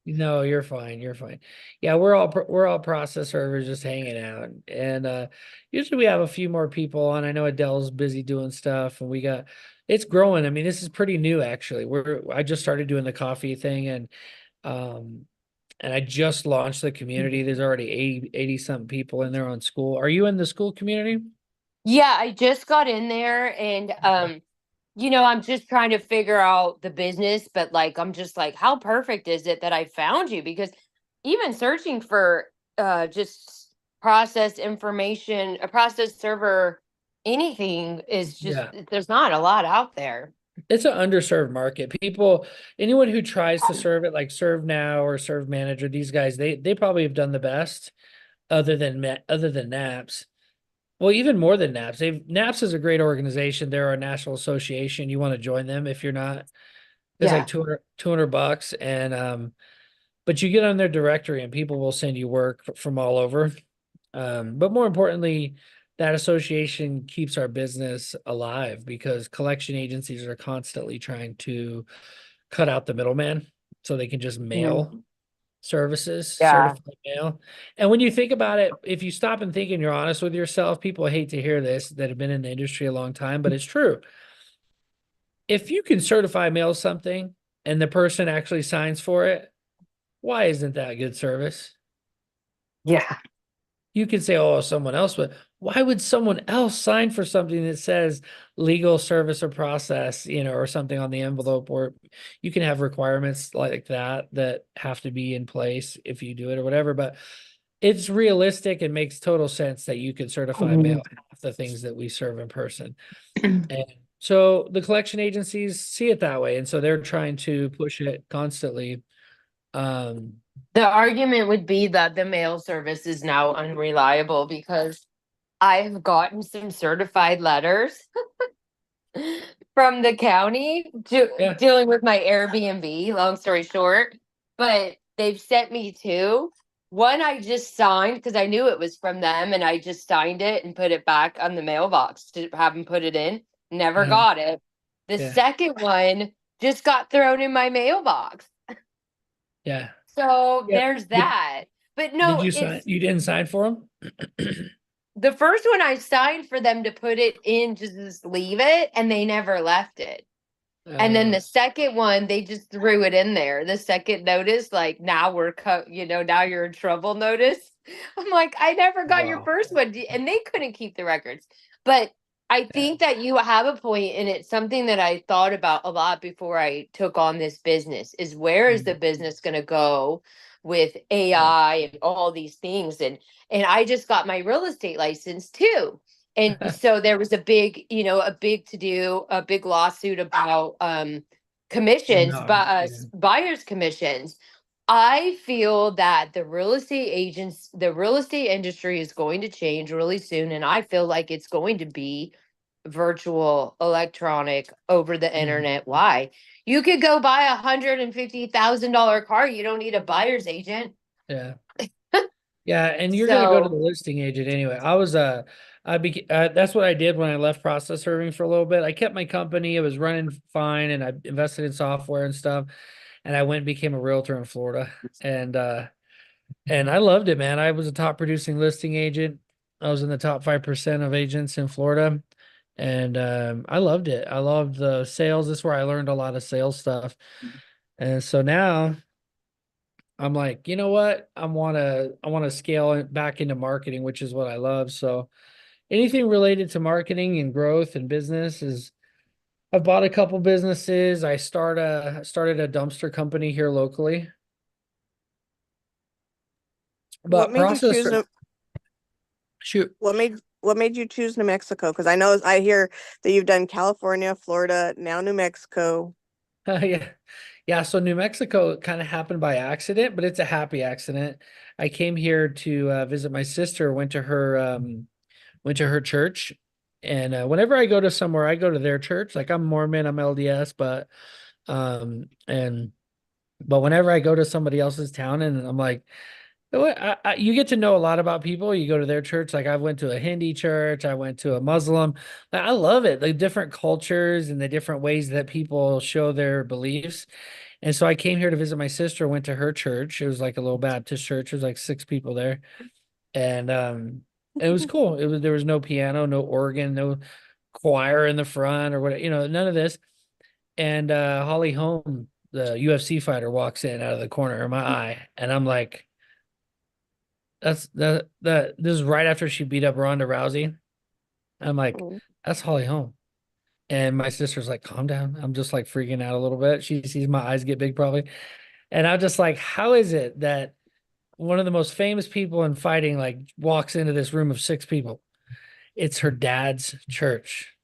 no, you're fine. You're fine. Yeah, we're all process servers just hanging out. And usually we have a few more people on. I know Adele's busy doing stuff and it's growing. I mean, this is pretty new actually. I just started doing the coffee thing um and I just launched the community. There's already 80 something people in there on school. Are you in the school community? Yeah, I just got in there and I'm just trying to figure out the business, but like I'm just like, how perfect is it that I found you? Because even searching for just process information, a process server, anything is just Yeah. there's not a lot out there. It's an underserved market. Anyone who tries to serve it, like ServeNow or Serve Manager, these guys, they probably have done the best, other than Naps. Well, even more than Naps. Naps is a great organization. They're a national association. You want to join them if you're not. It's like Yeah. 200 bucks, and but you get on their directory and people will send you work from all over. But more importantly, that association keeps our business alive because collection agencies are constantly trying to cut out the middleman so they can just mail Mhm. services, Yeah. certified mail. And when you think about it, if you stop and think and you're honest with yourself, people hate to hear this that have been in the industry a long time, but it's true. If you can certify mail something and the person actually signs for it, why isn't that good service? Yeah. You can say, oh, someone else, but why would someone else sign for something that says legal service or process, or something on the envelope? Or you can have requirements like that have to be in place if you do it or whatever. But it's realistic and makes total sense that you can certify mail half the things that we serve in person. And so the collection agencies see it that way. And so they're trying to push it constantly. The argument would be that the mail service is now unreliable because I've gotten some certified letters from the county Yeah. dealing with my Airbnb, long story short. But they've sent me two. One I just signed because I knew it was from them and I just signed it and put it back on the mailbox to have them put it in. Never Uh-huh. got it. The Yeah. second one just got thrown in my mailbox. Yeah. So Yeah. there's that. But Did no, you sign? it's You didn't sign for them? the first one I signed for them to put it in, just leave it, and they never left it. And then the second one, they just threw it in there. The second notice, like now now you're in trouble notice. I'm like, I never got your Wow. first one, and they couldn't keep the records. But I think that you have a point, and it's something that I thought about a lot before I took on this business. Is where is the business going to go with AI and all these things? And I just got my real estate license too. And so there was a big, a big to do, a big lawsuit about commissions, No, but buyers commissions. I feel that the real estate industry is going to change really soon, and I feel like it's going to be virtual, electronic, over the internet. Why? You could go buy $150,000 car. You don't need a buyer's agent. Yeah. Yeah, and you're gonna go to the So listing agent anyway. That's what I did when I left process serving for a little bit. I kept my company, it was running fine, and I invested in software and stuff. And I went and became a realtor in Florida. And I loved it, man. I was a top producing listing agent. I was in the top 5% of agents in Florida. And I loved it. I loved the sales. This is where I learned a lot of sales stuff. And so now I'm like, you know what? I want to scale it back into marketing, which is what I love. So anything related to marketing and growth and business is I've bought a couple businesses. I started a dumpster company here locally. What But made you choose processor, shoot. what made you choose New Mexico? Because I hear that you've done California, Florida, now New Mexico. Yeah. Yeah, so New Mexico kind of happened by accident, but it's a happy accident. I came here to visit my sister, went to her church. And whenever I go to somewhere, I go to their church. Like I'm Mormon, I'm LDS, and but whenever I go to somebody else's town and I'm like, "You know what? You get to know a lot about people. You go to their church. Like I went to a Hindi church, I went to a Muslim. I love it, the different cultures and the different ways that people show their beliefs. And so I came here to visit my sister, went to her church. It was like a little Baptist church. There was like 6 people there. And it was cool. There was no piano, no organ, no choir in the front or what, none of this. And Holly Holm, the UFC fighter, walks in out of the corner of my eye. And I'm like, this is right after she beat up Ronda Rousey. I'm like, Mm. that's Holly Holm. And my sister's like, calm down. I'm just like freaking out a little bit. She sees my eyes get big probably. And I'm just like, how is it that one of the most famous people in fighting like walks into this room of 6 people? It's her dad's church.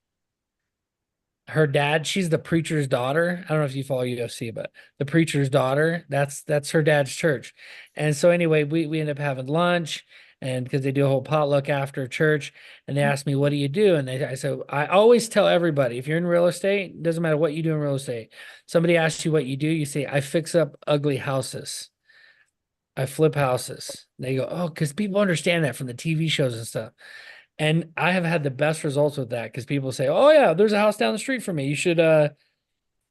Her dad, she's the preacher's daughter. I don't know if you follow UFC, but the preacher's daughter, that's her dad's church. And so anyway, we end up having lunch, and because they do a whole potluck after church, and they asked me, what do you do? And I said, I always tell everybody, if you're in real estate, it doesn't matter what you do in real estate. Somebody asks you what you do, you say, I fix up ugly houses. I flip houses. They go, oh, because people understand that from the TV shows and stuff. And I have had the best results with that because people say, oh yeah, there's a house down the street from me. You should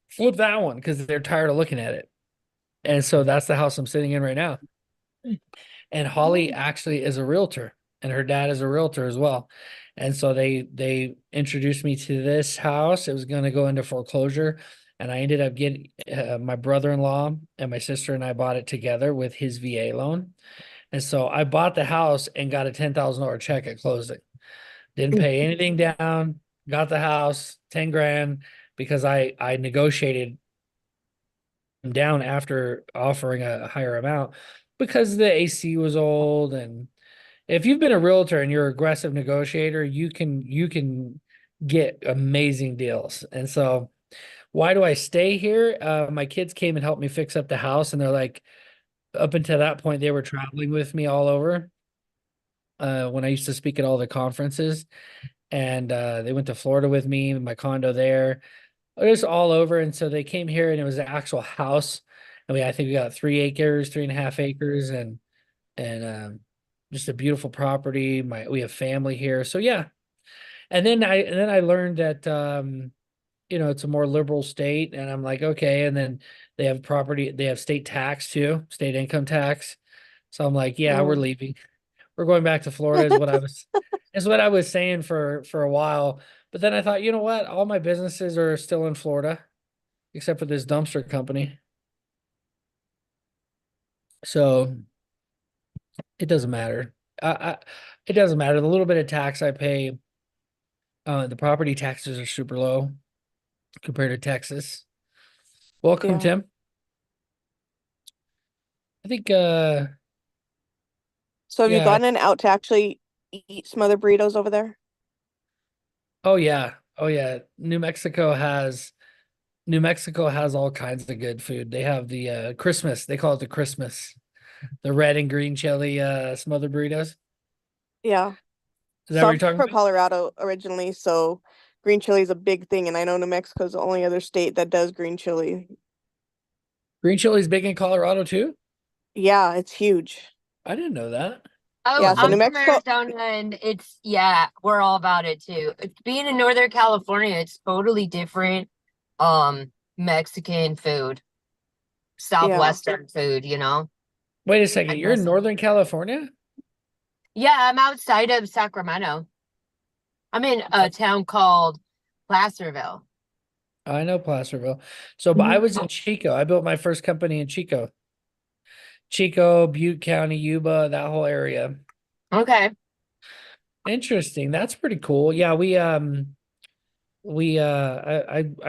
flip that one because they're tired of looking at it. And so that's the house I'm sitting in right now. And Holly actually is a realtor and her dad is a realtor as well. And so they introduced me to this house. It was going to go into foreclosure. And I ended up getting my brother-in-law and my sister and I bought it together with his VA loan. And so I bought the house and got a $10,000 check at closing. Didn't pay anything down, got the house, 10 grand, because I negotiated down after offering a higher amount because the AC was old. And if you've been a realtor and you're an aggressive negotiator, you can get amazing deals. And so why do I stay here? My kids came and helped me fix up the house and they're like, up until that point, they were traveling with me all over. When I used to speak at all the conferences, and they went to Florida with me, my condo there, just all over. And so they came here, and it was an actual house. I mean, I think we got 3 acres, 3.5 acres, and just a beautiful property. We have family here, so yeah. And then I learned that it's a more liberal state, and I'm like, okay. And then they have state tax too, state income tax. So I'm like, yeah, we're Mm. leaving. We're going back to Florida is what I was saying for a while. But then I thought, you know what? All my businesses are still in Florida, except for this dumpster company. So it doesn't matter. It doesn't matter. The little bit of tax I pay, the property taxes are super low compared to Texas. Welcome, Yeah. Tim. I think So have you yeah. gotten out to actually eat some other burritos over there? Oh yeah. Oh yeah. New Mexico has all kinds of good food. They have the Christmas. They call it the Christmas. The red and green chili smothered burritos. Yeah. Is that So what I'm you're talking from about? Colorado originally, so green chili is a big thing, and I know New Mexico is the only other state that does green chili. Green chili's big in Colorado too? Yeah, it's huge. I didn't know that. Oh, Yeah, so New I'm Um, from Mexico, Arizona and yeah, we're all about it too. Being in Northern California, it's totally different. Mexican food, yeah. Southwestern food, you know. Wait a I second. You're in miss it. Northern California? Yeah, I'm outside of Sacramento. I'm in a town called Placerville. I know Placerville. So, but I Mhm. was in Chico. I built my first company in Chico. Chico, Butte County, Yuba, that whole area. Okay. Interesting. That's pretty cool. Yeah, I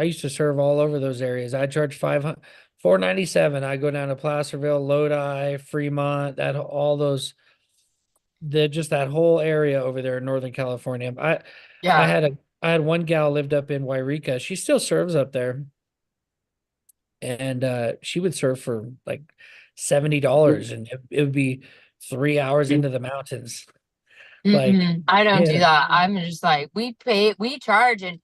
used to serve all over those areas. I charge 500 497. I go down to Placerville, Lodi, Fremont, all those just that whole area over there in Northern California. I Yeah. had a I had one gal lived up in Wairika. She still serves up there, and she would serve for like $70, and it would be 3 hours into the mountains. Like, I don't do yeah, that. I'm just like, we charge, and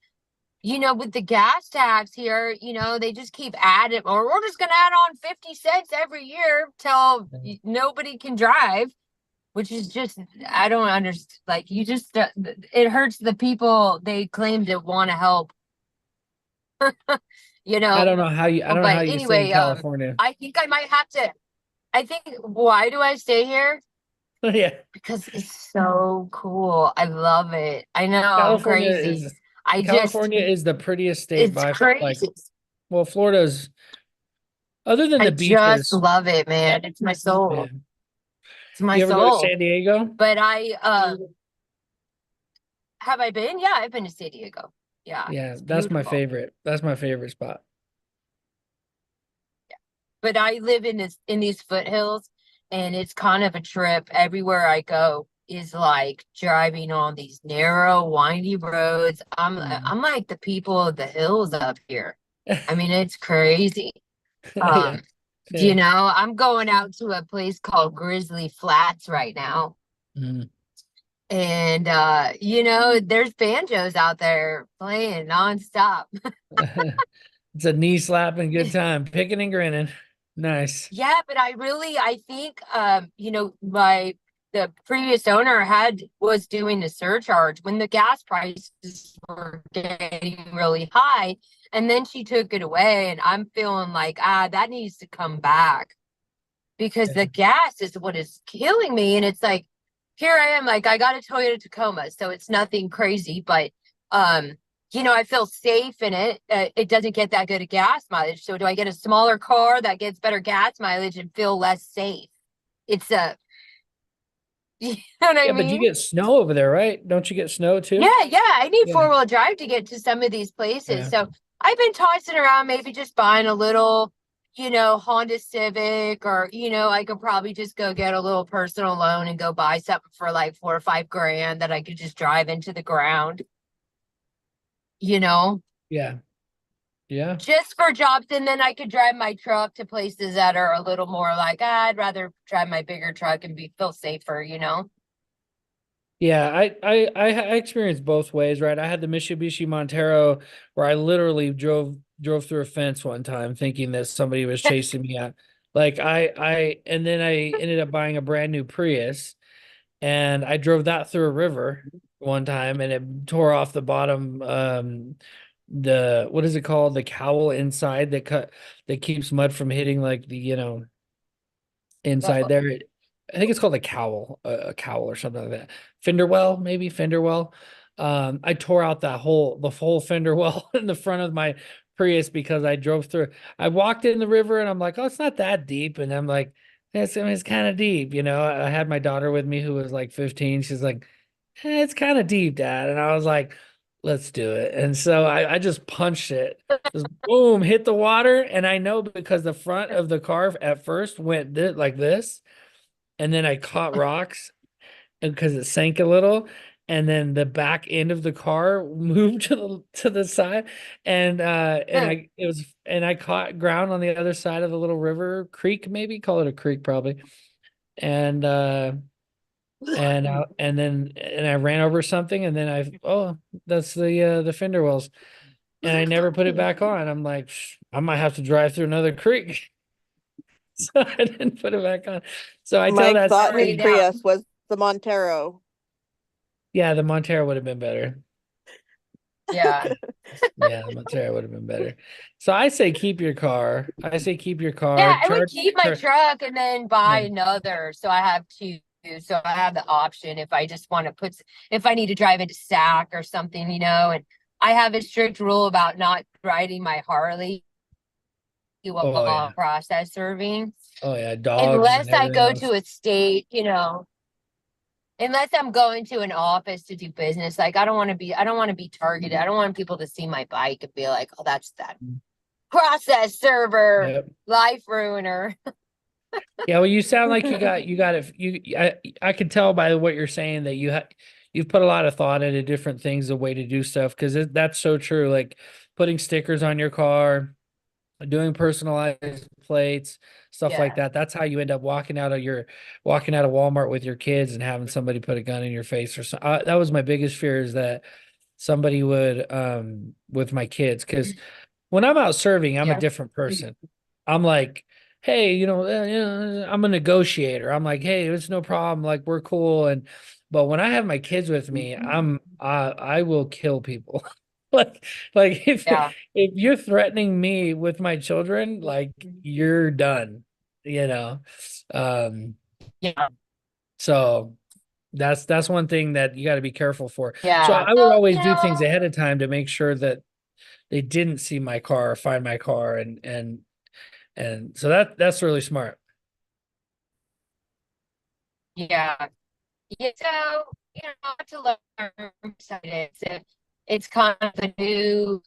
with the gas tax here, they just keep adding, or we're just gonna add on 50 cents every year till nobody can drive, which is just, I don't understand. Like, you just, it hurts the people they claim to want to help, you I know. don't know how you I don't know how But you stay in anyway, California. I think I might have to. I think, why do I stay here? Yeah, Because it's so cool. I love it. I know I'm California crazy. is I just, California is the prettiest state it's by like, crazy. well, Florida's other than I the just beaches. love it, man. It's my Yeah. soul. It's my You ever go to soul. San Diego? But have I been? Yeah, I've been to San Diego. Yeah, Yeah, it's that's my beautiful. favorite. That's my favorite spot. But I live in these foothills, and it's kind of a trip. Everywhere I go is like driving on these narrow, windy roads. I'm Mm. I'm like the people of the hills up here. I mean, it's crazy. Yeah. Yeah. I'm going out to a place called Grizzly Flats right now. Mm. And there's banjos out there playing nonstop. It's a knee slapping good time, picking and grinning. Nice. Yeah, but I think the previous owner was doing the surcharge when the gas prices were getting really high, and then she took it away, and I'm feeling like that needs to come back because the gas is what is killing me. And it's like, here I am, like I got a Toyota Tacoma, so it's nothing crazy, but I feel safe in it. It doesn't get that good of gas mileage. So do I get a smaller car that gets better gas mileage and feel less safe? It's you know what I Yeah, but you mean? get snow over there, right? Don't you get snow too? Yeah, I need Yeah. four-wheel drive to get to some of these places. Yeah. So I've been tossing around, maybe just buying a little, Honda Civic, or, I could probably just go get a little personal loan and go buy something for like 4 or 5 grand that I could just drive into the ground, you know? Yeah. Yeah. just for jobs, and then I could drive my truck to places that are a little more like, I'd rather drive my bigger truck and feel safer, you know? Yeah, I experienced both ways, right? I had the Mitsubishi Montero where I literally drove through a fence one time thinking that somebody was chasing me out. Like and then I ended up buying a brand new Prius and I drove that through a river one time and it tore off the bottom the what is it called? The cowl inside that keeps mud from hitting like the, inside there. I think it's called a cowl or something like that. Fender well, maybe fender well. I tore out the whole fender well in the front of my Prius because I drove through. I walked in the river and I'm like, oh, it's not that deep. And I'm like, it's kind of deep. I had my daughter with me who was like 15. She's like, it's kind of deep, Dad. And I was like, let's do it. And so I just punched it. Just boom, hit the water. And I know because the front of the car at first went like this. And then I caught rocks because it sank a little. And then the back end of the car moved to the side. And I caught ground on the other side of the little river creek, maybe call it a creek probably. And and I ran over something and then that's the fender wells and I never put it back on. I'm like, I might have to drive through another creek. So I didn't put it back on. So I tell Mike that thought story. his Yeah. Prius was the Montero. Yeah, the Montero would have been better. Yeah. Yeah, the Montero would have been better. So I say keep your car. I say keep your car. Yeah, I would keep my char- truck and then buy Yeah. another. So I have two. So I have the option if I just want to if I need to drive into Sac or something, and I have a strict rule about not riding my Harley while Oh yeah. process serving. Oh yeah. Dogs Unless and I everything go else. to a state, unless I'm going to an office to do business. Like I don't want to be targeted. I don't want people to see my bike and be like, oh, that's that process server Yep. life ruiner. Yeah, well, you sound like you got it. I can tell by what you're saying that you've put a lot of thought into different things, the way to do stuff, because that's so true. Like putting stickers on your car, doing personalized plates, stuff like Yeah. that. That's how you end up walking out of Walmart with your kids and having somebody put a gun in your face or something. That was my biggest fear is that somebody would with my kids because when I'm out serving, I'm a Yeah. different person. I'm like, hey, I'm a negotiator. I'm like, hey, it's no problem. Like we're cool. But when I have my kids with me, I will kill people. like Yeah. if you're threatening me with my children, like you're done, you know. Um, Yeah. so that's one thing that you got to be careful for. So Yeah. I would So, always do things ahead of time to make sure that they didn't see my car or find my car and so that's really smart. yeah. Yeah. So, to learn it's kind of a new,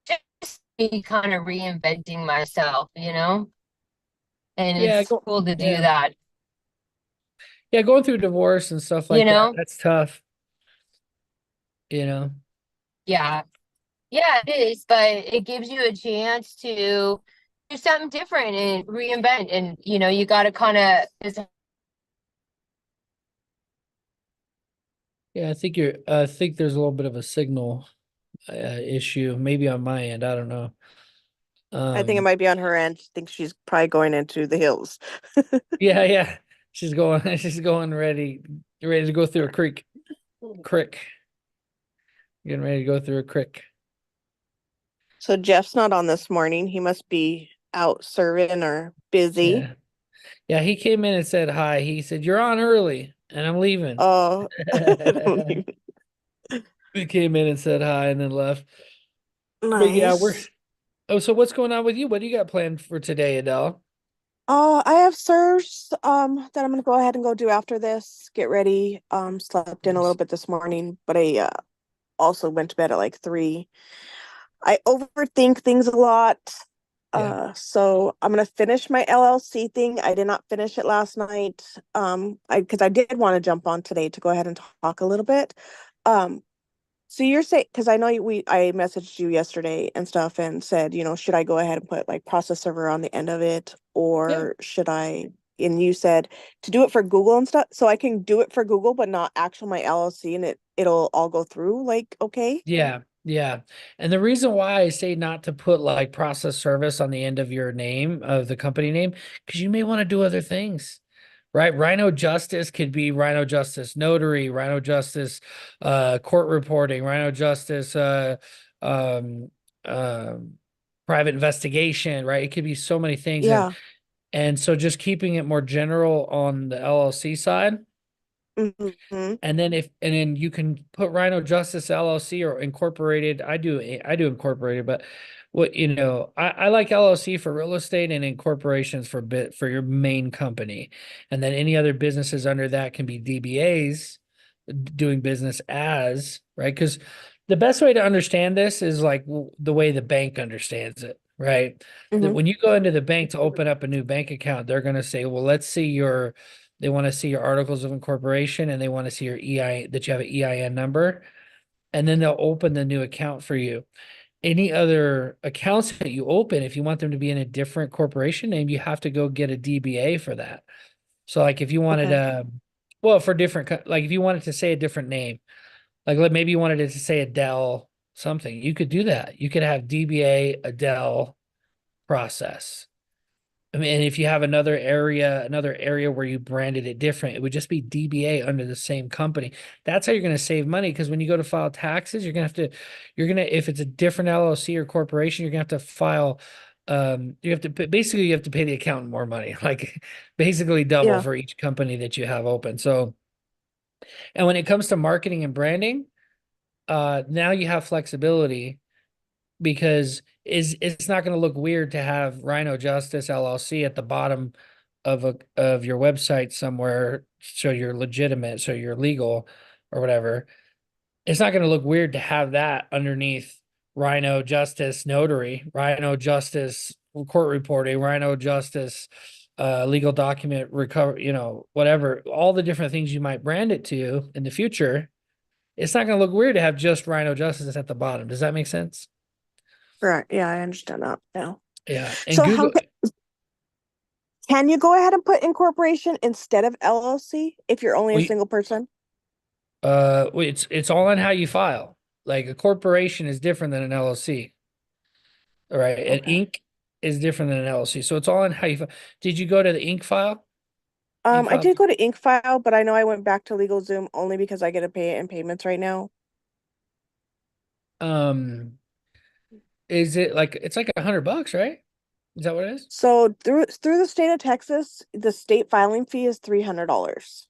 just me kind of reinventing myself, and Yeah, it's cool to do yeah. that, Yeah, going through divorce and stuff like that, that's tough. Yeah. Yeah, it is, but it gives you a chance to do something different and reinvent. And, you got to Yeah, I think there's a little bit of a signal issue, maybe on my end. I don't know. I think it might be on her end. I think she's probably going into the hills. Yeah. She's going ready to go through a creek. Getting ready to go through a creek. So Jeff's not on this morning. He must be out serving or busy. Yeah, he came in and said hi. He said, "You're on early," and I'm leaving. Oh, He came in and said hi and then left. But yeah, nice. so what's going on with you? What do you got planned for today, Adele? I have serves that I'm gonna go ahead and go do after this. Get ready. Slept in a little bit this morning, but I also went to bed at like 3. I overthink things a lot. So I'm gonna finish my LLC thing. I did not finish it last night. Because I did want to jump on today to go ahead and talk a little bit. So you're saying, because I know I messaged you yesterday and stuff and said, should I go ahead and put like process server on the end of it, Yeah. or should I? And you said to do it for Google and stuff, so I can do it for Google, but not actual my LLC, and it'll all go through. Like, okay, Yeah, yeah. And the reason why I say not to put like process service on the end of your name, of the company name, because you may want to do other things, right? Rhino Justice could be Rhino Justice Notary, Rhino Justice court reporting, Rhino Justice um um private investigation, right? It could be so many things. yeah, And so just keeping it more general on the LLC side. mm-hmm. And then you can put Rhino Justice LLC or incorporated. I do incorporated, but I like LLC for real estate and incorporations for your main company. And then any other businesses under that can be DBAs, doing business as, right? Because the best way to understand this is like the way the bank understands it, right? That Mm-hmm. when you go into the bank to open up a new bank account, they're going to say, well, let's see they want to see your articles of incorporation, and they want to see your EI, that you have an EIN number, and then they'll open the new account for you. Any other accounts that you open, if you want them to be in a different corporation name, you have to go get a DBA for that. So like if you wanted Okay. well, for different, like if you wanted to say a different name, like maybe you wanted it to say Adele something, you could do that. You could have DBA Adele process. I mean, and if you have another area where you branded it different, it would just be DBA under the same company. That's how you're going to save money, because when you go to file taxes, if it's a different LLC or corporation, you're going to have to file, basically you have to pay the accountant more money, like basically double Yeah. for each company that you have open. So, and when it comes to marketing and branding, now you have flexibility, because it's not going to look weird to have Rhino Justice LLC at the bottom of your website somewhere, so you're legitimate, so you're legal or whatever. It's not going to look weird to have that underneath Rhino Justice Notary, Rhino Justice Court Reporting, Rhino Justice legal document recover, whatever, all the different things you might brand it to in the future. It's not going to look weird to have just Rhino Justice at the bottom. Does that make sense? Right. Yeah, I understand that now. Yeah. And So how Google, can you go ahead and put incorporation instead of LLC if you're only a we, single person? it's all on how you file. Like a corporation is different than an LLC. All right. An Okay. Inc. is different than an LLC. So it's all on how you file. Did you go to the Inc. file? You I filed? did go to InkFile, but I know I went back to LegalZoom only because I get to pay it in payments right now. Um, is it like, it's like $100, right? Is that what it is? So through the state of Texas, the state filing fee is $300.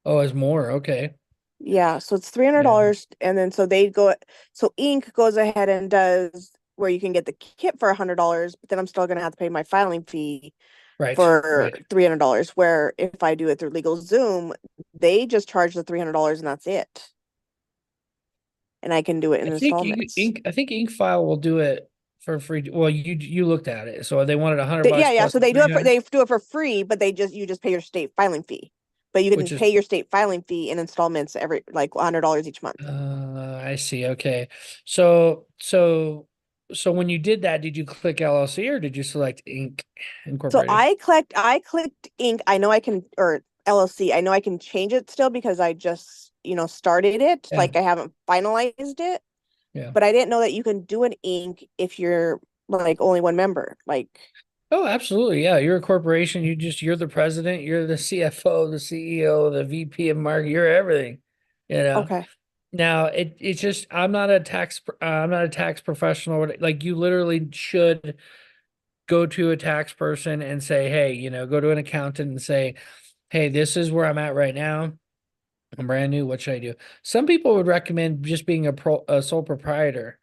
Oh, it's more. Okay. Yeah, so it's $300, Yeah. and then so Ink goes ahead and does where you can get the kit for $100, but then I'm still gonna have to pay my filing fee Right. for Right. $300. Where if I do it through LegalZoom, they just charge the $300 and that's it. And I can do it in installments. I think Ink file will do it for free. Well, you looked at it. So they wanted $100 Yeah. plus So the 300, they do it for free, but you just pay your state filing fee. But you can which is pay your state filing fee in installments every like $100 each month. I see. Okay. So when you did that, did you click LLC or did you select Inc. So Incorporated? I clicked Ink. I know I can, or LLC. I know I can change it still because I just, started it. Yeah. Like I haven't finalized it, Yeah. but I didn't know that you can do an Ink if you're like only one member. Like, Oh, absolutely. Yeah. You're a corporation. You're the president, you're the CFO, the CEO, the VP of market, you're everything, you know. okay. Now it's just, I'm not a tax professional. Like you literally should go to a tax person and say, hey, go to an accountant and say, hey, this is where I'm at right now. I'm brand new. What should I do? Some people would recommend just being a sole proprietor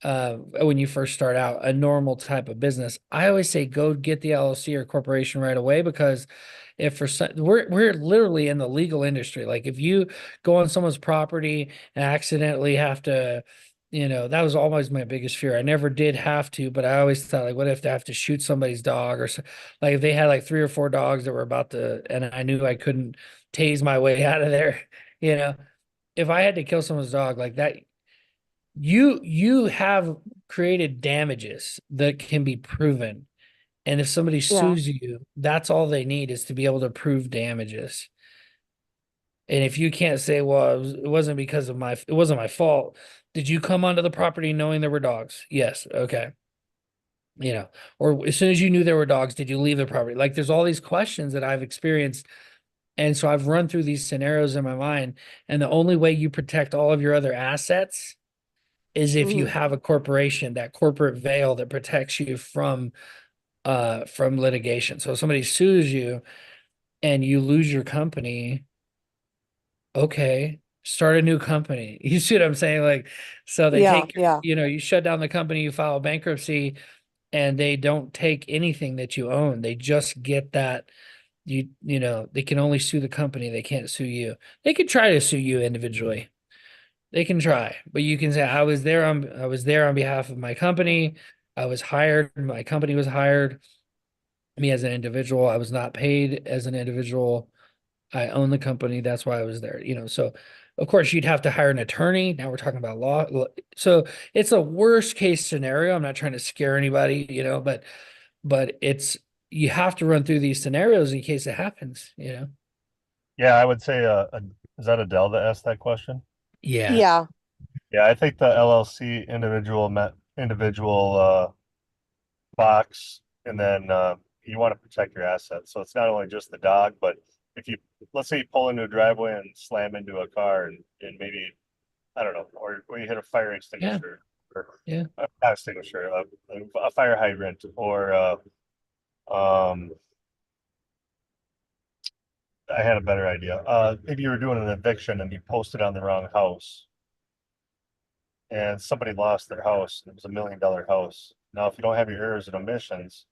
when you first start out, a normal type of business. I always say go get the LLC or corporation right away, because if for some, we're literally in the legal industry. Like if you go on someone's property and accidentally have to, that was always my biggest fear. I never did have to, but I always thought, like, what if they have to shoot somebody's dog, or like if they had like 3 or 4 dogs that were about to, and I knew I couldn't tase my way out of there, you know, if I had to kill someone's dog like that, you have created damages that can be proven. And if somebody Yeah. sues you, that's all they need is to be able to prove damages. And if you can't say, well, it wasn't because of it wasn't my fault. Did you come onto the property knowing there were dogs? Yes. Okay. Or as soon as you knew there were dogs, did you leave the property? Like there's all these questions that I've experienced. And so I've run through these scenarios in my mind. And the only way you protect all of your other assets is if you Mhm. have a corporation, that corporate veil that protects you from litigation. So if somebody sues you and you lose your company, okay, start a new company. You see what I'm saying? Like, so they Yeah, take, yeah. you shut down the company, you file bankruptcy, and they don't take anything that you own. They just get that they can only sue the company. They can't sue you. They could try to sue you individually. They can try, but you can say I was there on behalf of my company. I was hired, my company was hired me as an individual. I was not paid as an individual. I own the company. That's why I was there. So of course you'd have to hire an attorney. Now we're talking about So it's a worst case scenario. I'm not trying to scare anybody, but you have to run through these scenarios in case it happens. Yeah, I would say, is that Adele that asked that question? Yeah. Yeah. Yeah, I think the LLC individual box, and then you want to protect your assets. So it's not only just the dog, but if you, let's say you pull into a driveway and slam into a car and maybe, I don't know, or you hit a fire extinguisher or Yeah. not extinguisher, a fire hydrant, or I had a better idea. Maybe you were doing an eviction and you posted on the wrong house and somebody lost their house. And it was $1 million house. Now, if you don't have your errors and omissions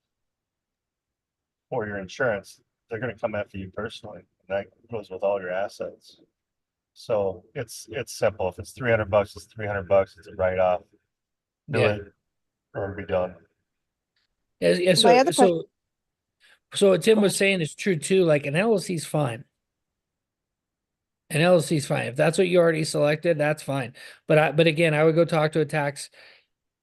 or your insurance, they're going to come after you personally. And that goes with all your assets. So it's simple. If it's $300, it's $300. It's a write-off. Do Yeah. it or be done. Yeah. My other So what Tim Go was ahead. saying is true too. Like an LLC is fine. An LLC is fine. If that's what you already selected, that's fine. But again, I would go talk to a tax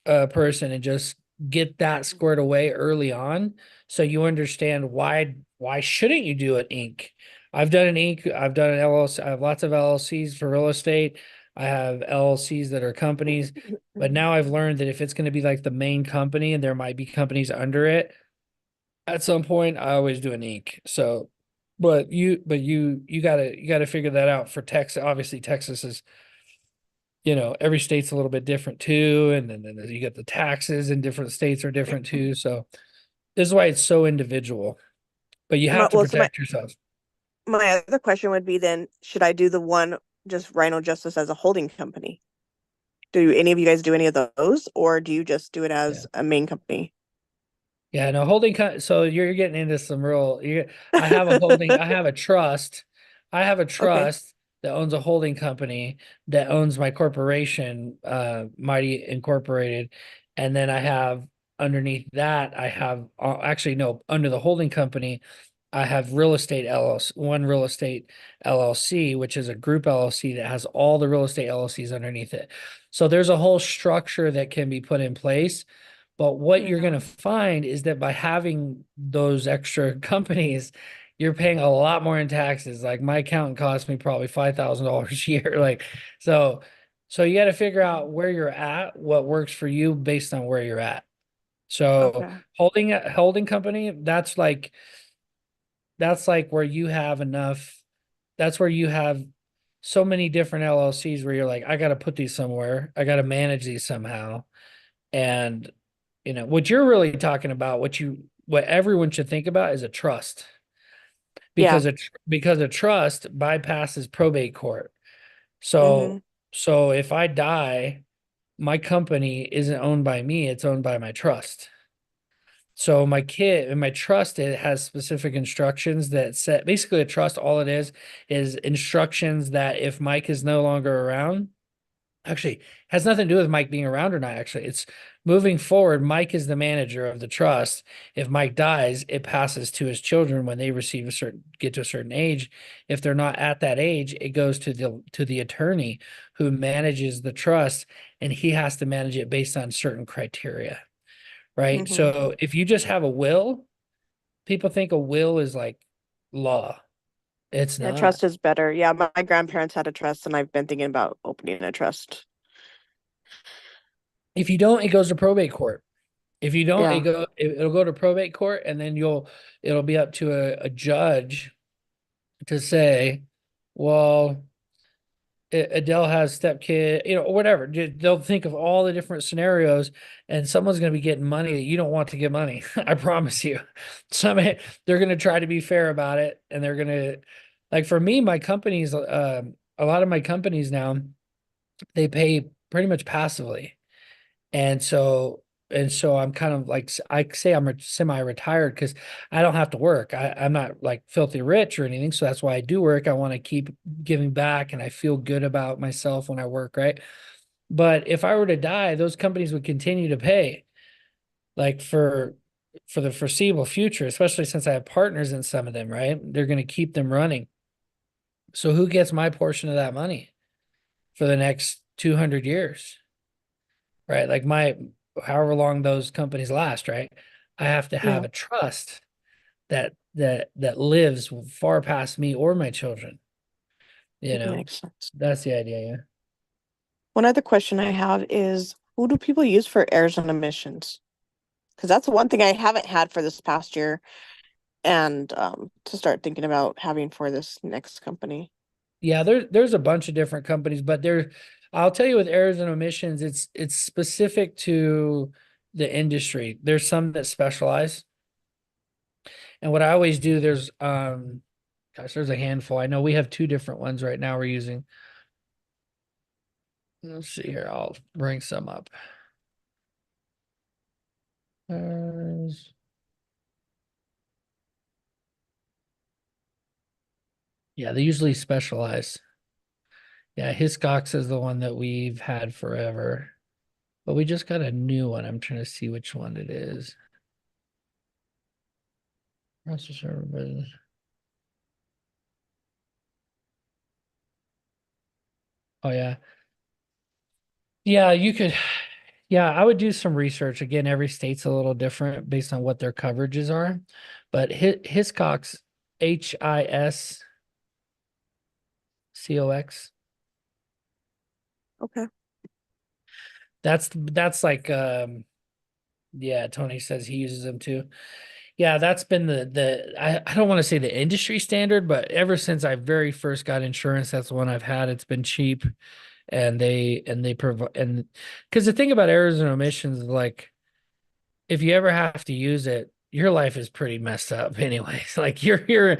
person and just get that squared away early on, so you understand why shouldn't you do an Inc. I've done an Inc. I've done an LLC. I have lots of LLCs for real estate. I have LLCs that are companies, but now I've learned that if it's going to be like the main company and there might be companies under it, at some point I always do an Inc. So, but you gotta figure that out for Texas. Obviously, Texas is, every state's a little bit different too, and then you get the taxes in different states are different too. So this is why it's so individual. But you have to Well, so protect yourself. my other question would be then, should I do the one just Rhino Justice as a holding company? Do any of you guys do any of those, or do you just do it as a main company? Yeah, no so you're getting into some real. I have a holding. I have a trust. I have a Okay. trust that owns a holding company that owns my corporation, Mighty Incorporated, and then I have underneath that I have actually no under the holding company. I have real estate LLC, one real estate LLC, which is a group LLC that has all the real estate LLCs underneath it. So there's a whole structure that can be put in place. But what you're going to find is that by having those extra companies, you're paying a lot more in taxes. Like my accountant cost me probably $5,000 a year. So you got to figure out where you're at, what works for you based on where you're at. So Okay. holding company, that's like where you have enough. That's where you have so many different LLCs where you're like, I got to put these somewhere. I got to manage these somehow. And what you're really talking about, what everyone should think about is a trust, Yeah. because a trust bypasses probate court. So Mm-hmm. so if I die, my company isn't owned by me, it's owned by my trust. So my kid and my trust, it has specific instructions that set basically a trust. All it is instructions that if Mike is no longer around, actually has nothing to do with Mike being around or not. Actually, it's moving forward, Mike is the manager of the trust. If Mike dies, it passes to his children when they get to a certain age. If they're not at that age, it goes to the attorney who manages the trust, and he has to manage it based on certain criteria. Right. Mhm. So if you just have a will, people think a will is like law. It's Yeah, not. trust is better. Yeah, my grandparents had a trust, and I've been thinking about opening a trust. If you don't, it goes to probate court. If you don't, Yeah. it'll go to probate court, and then it'll be up to a judge to say, well, Adele has stepkid, or whatever. They'll think of all the different scenarios, and someone's going to be getting money that you don't want to get money. I promise you. They're going to try to be fair about it, and they're going to, like for me, my companies, a lot of my companies now, they pay pretty much passively. And so I'm kind of like, I say I'm semi-retired because I don't have to work. I'm not like filthy rich or anything. So that's why I do work. I want to keep giving back, and I feel good about myself when I work, right? But if I were to die, those companies would continue to pay like for the foreseeable future, especially since I have partners in some of them, right? They're going to keep them running. So who gets my portion of that money for the next 200 years? Right? Like however long those companies last, right? I have to have Yeah. a trust that lives far past me or my children. Makes sense. That's the idea, yeah. One other question I have is, who do people use for errors and omissions? Because that's one thing I haven't had for this past year, and to start thinking about having for this next company. Yeah, there's a bunch of different companies, but I'll tell you with errors and omissions, it's specific to the industry. There's some that specialize. And what I always do, there's a handful. I know we have 2 different ones right now we're using. Let's see here. I'll bring some up. Yeah, they usually specialize. Yeah, Hiscox is the one that we've had forever, but we just got a new one. I'm trying to see which one it is. Processor business. Oh yeah. Yeah, you could. Yeah, I would do some research. Again, every state's a little different based on what their coverages are. But Hiscox, Hiscox. Okay. That's like yeah, Tony says he uses them too. Yeah, that's been I don't want to say the industry standard, but ever since I very first got insurance, that's the one I've had. It's been cheap, and they provide. And because the thing about errors and omissions is like, if you ever have to use it, your life is pretty messed up anyways. Like you're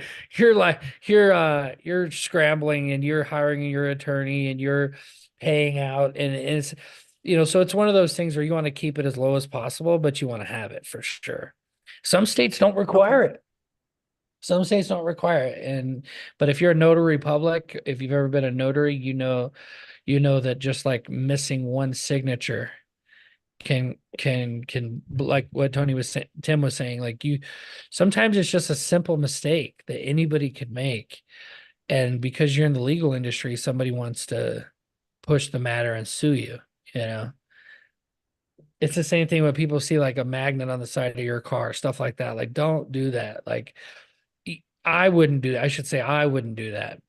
scrambling, and you're hiring your attorney, and you're paying out, and it's so it's one of those things where you want to keep it as low as possible, but you want to have it for sure. Some states don't require it. Some states don't require it. But if you're a notary public, if you've ever been a notary, you know that just like missing one signature can like what Tim was saying, like sometimes it's just a simple mistake that anybody could make. And because you're in the legal industry, somebody wants to push the matter and sue you. It's the same thing when people see like a magnet on the side of your car, stuff like that. Like, don't do that. Like, I wouldn't do that. I should say I wouldn't do that.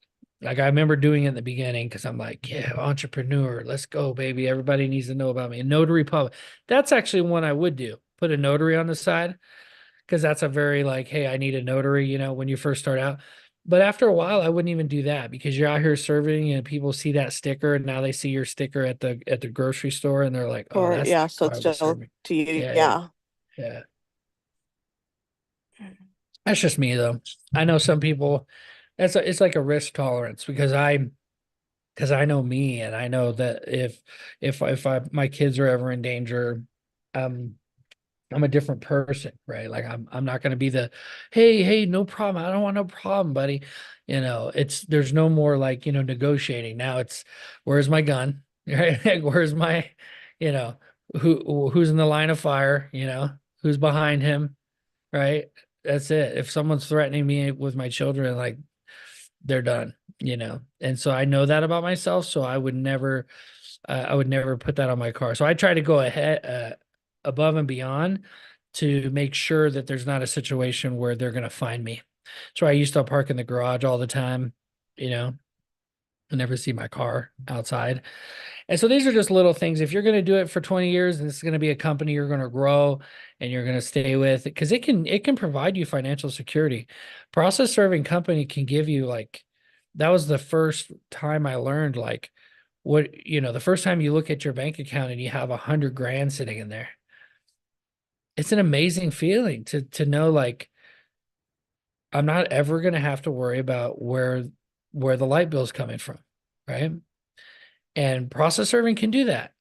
Like, I remember doing it in the beginning because I'm like, yeah, entrepreneur, let's go, baby. Everybody needs to know about me. And notary public. That's actually one I would do. Put a notary on the side, because that's a very like, hey, I need a notary, when you first start out. But after a while, I wouldn't even do that, because you're out here serving, and people see that sticker, and now they see your sticker at the grocery store, and they're like, oh, Or that's yeah, the so guy it's who was still serving. to you. Yeah, Yeah. yeah. That's just me though. I know some people, it's like a risk tolerance, because I know me, and I know that if my kids are ever in danger, um, I'm a different person, right? Like I'm not going to be hey, no problem. I don't want no problem, buddy. There's no more like, negotiating. Now it's, where's my gun? Right? Where's my, you know, who's in the line of fire, who's behind him, right? That's it. If someone's threatening me with my children, like they're done, And so I know that about myself, so I would never put that on my car. So I try to go ahead above and beyond to make sure that there's not a situation where they're going to find me. So I used to park in the garage all the time, I never see my car outside. And so these are just little things. If you're going to do it for 20 years, and this is going to be a company you're going to grow and you're going to stay with, because it can provide you financial security. Process serving company can give you that was the first time I learned the first time you look at your bank account and you have 100 grand sitting in there. It's an amazing feeling to know I'm not ever going to have to worry about where the light bill's coming from, right? And process serving can do that.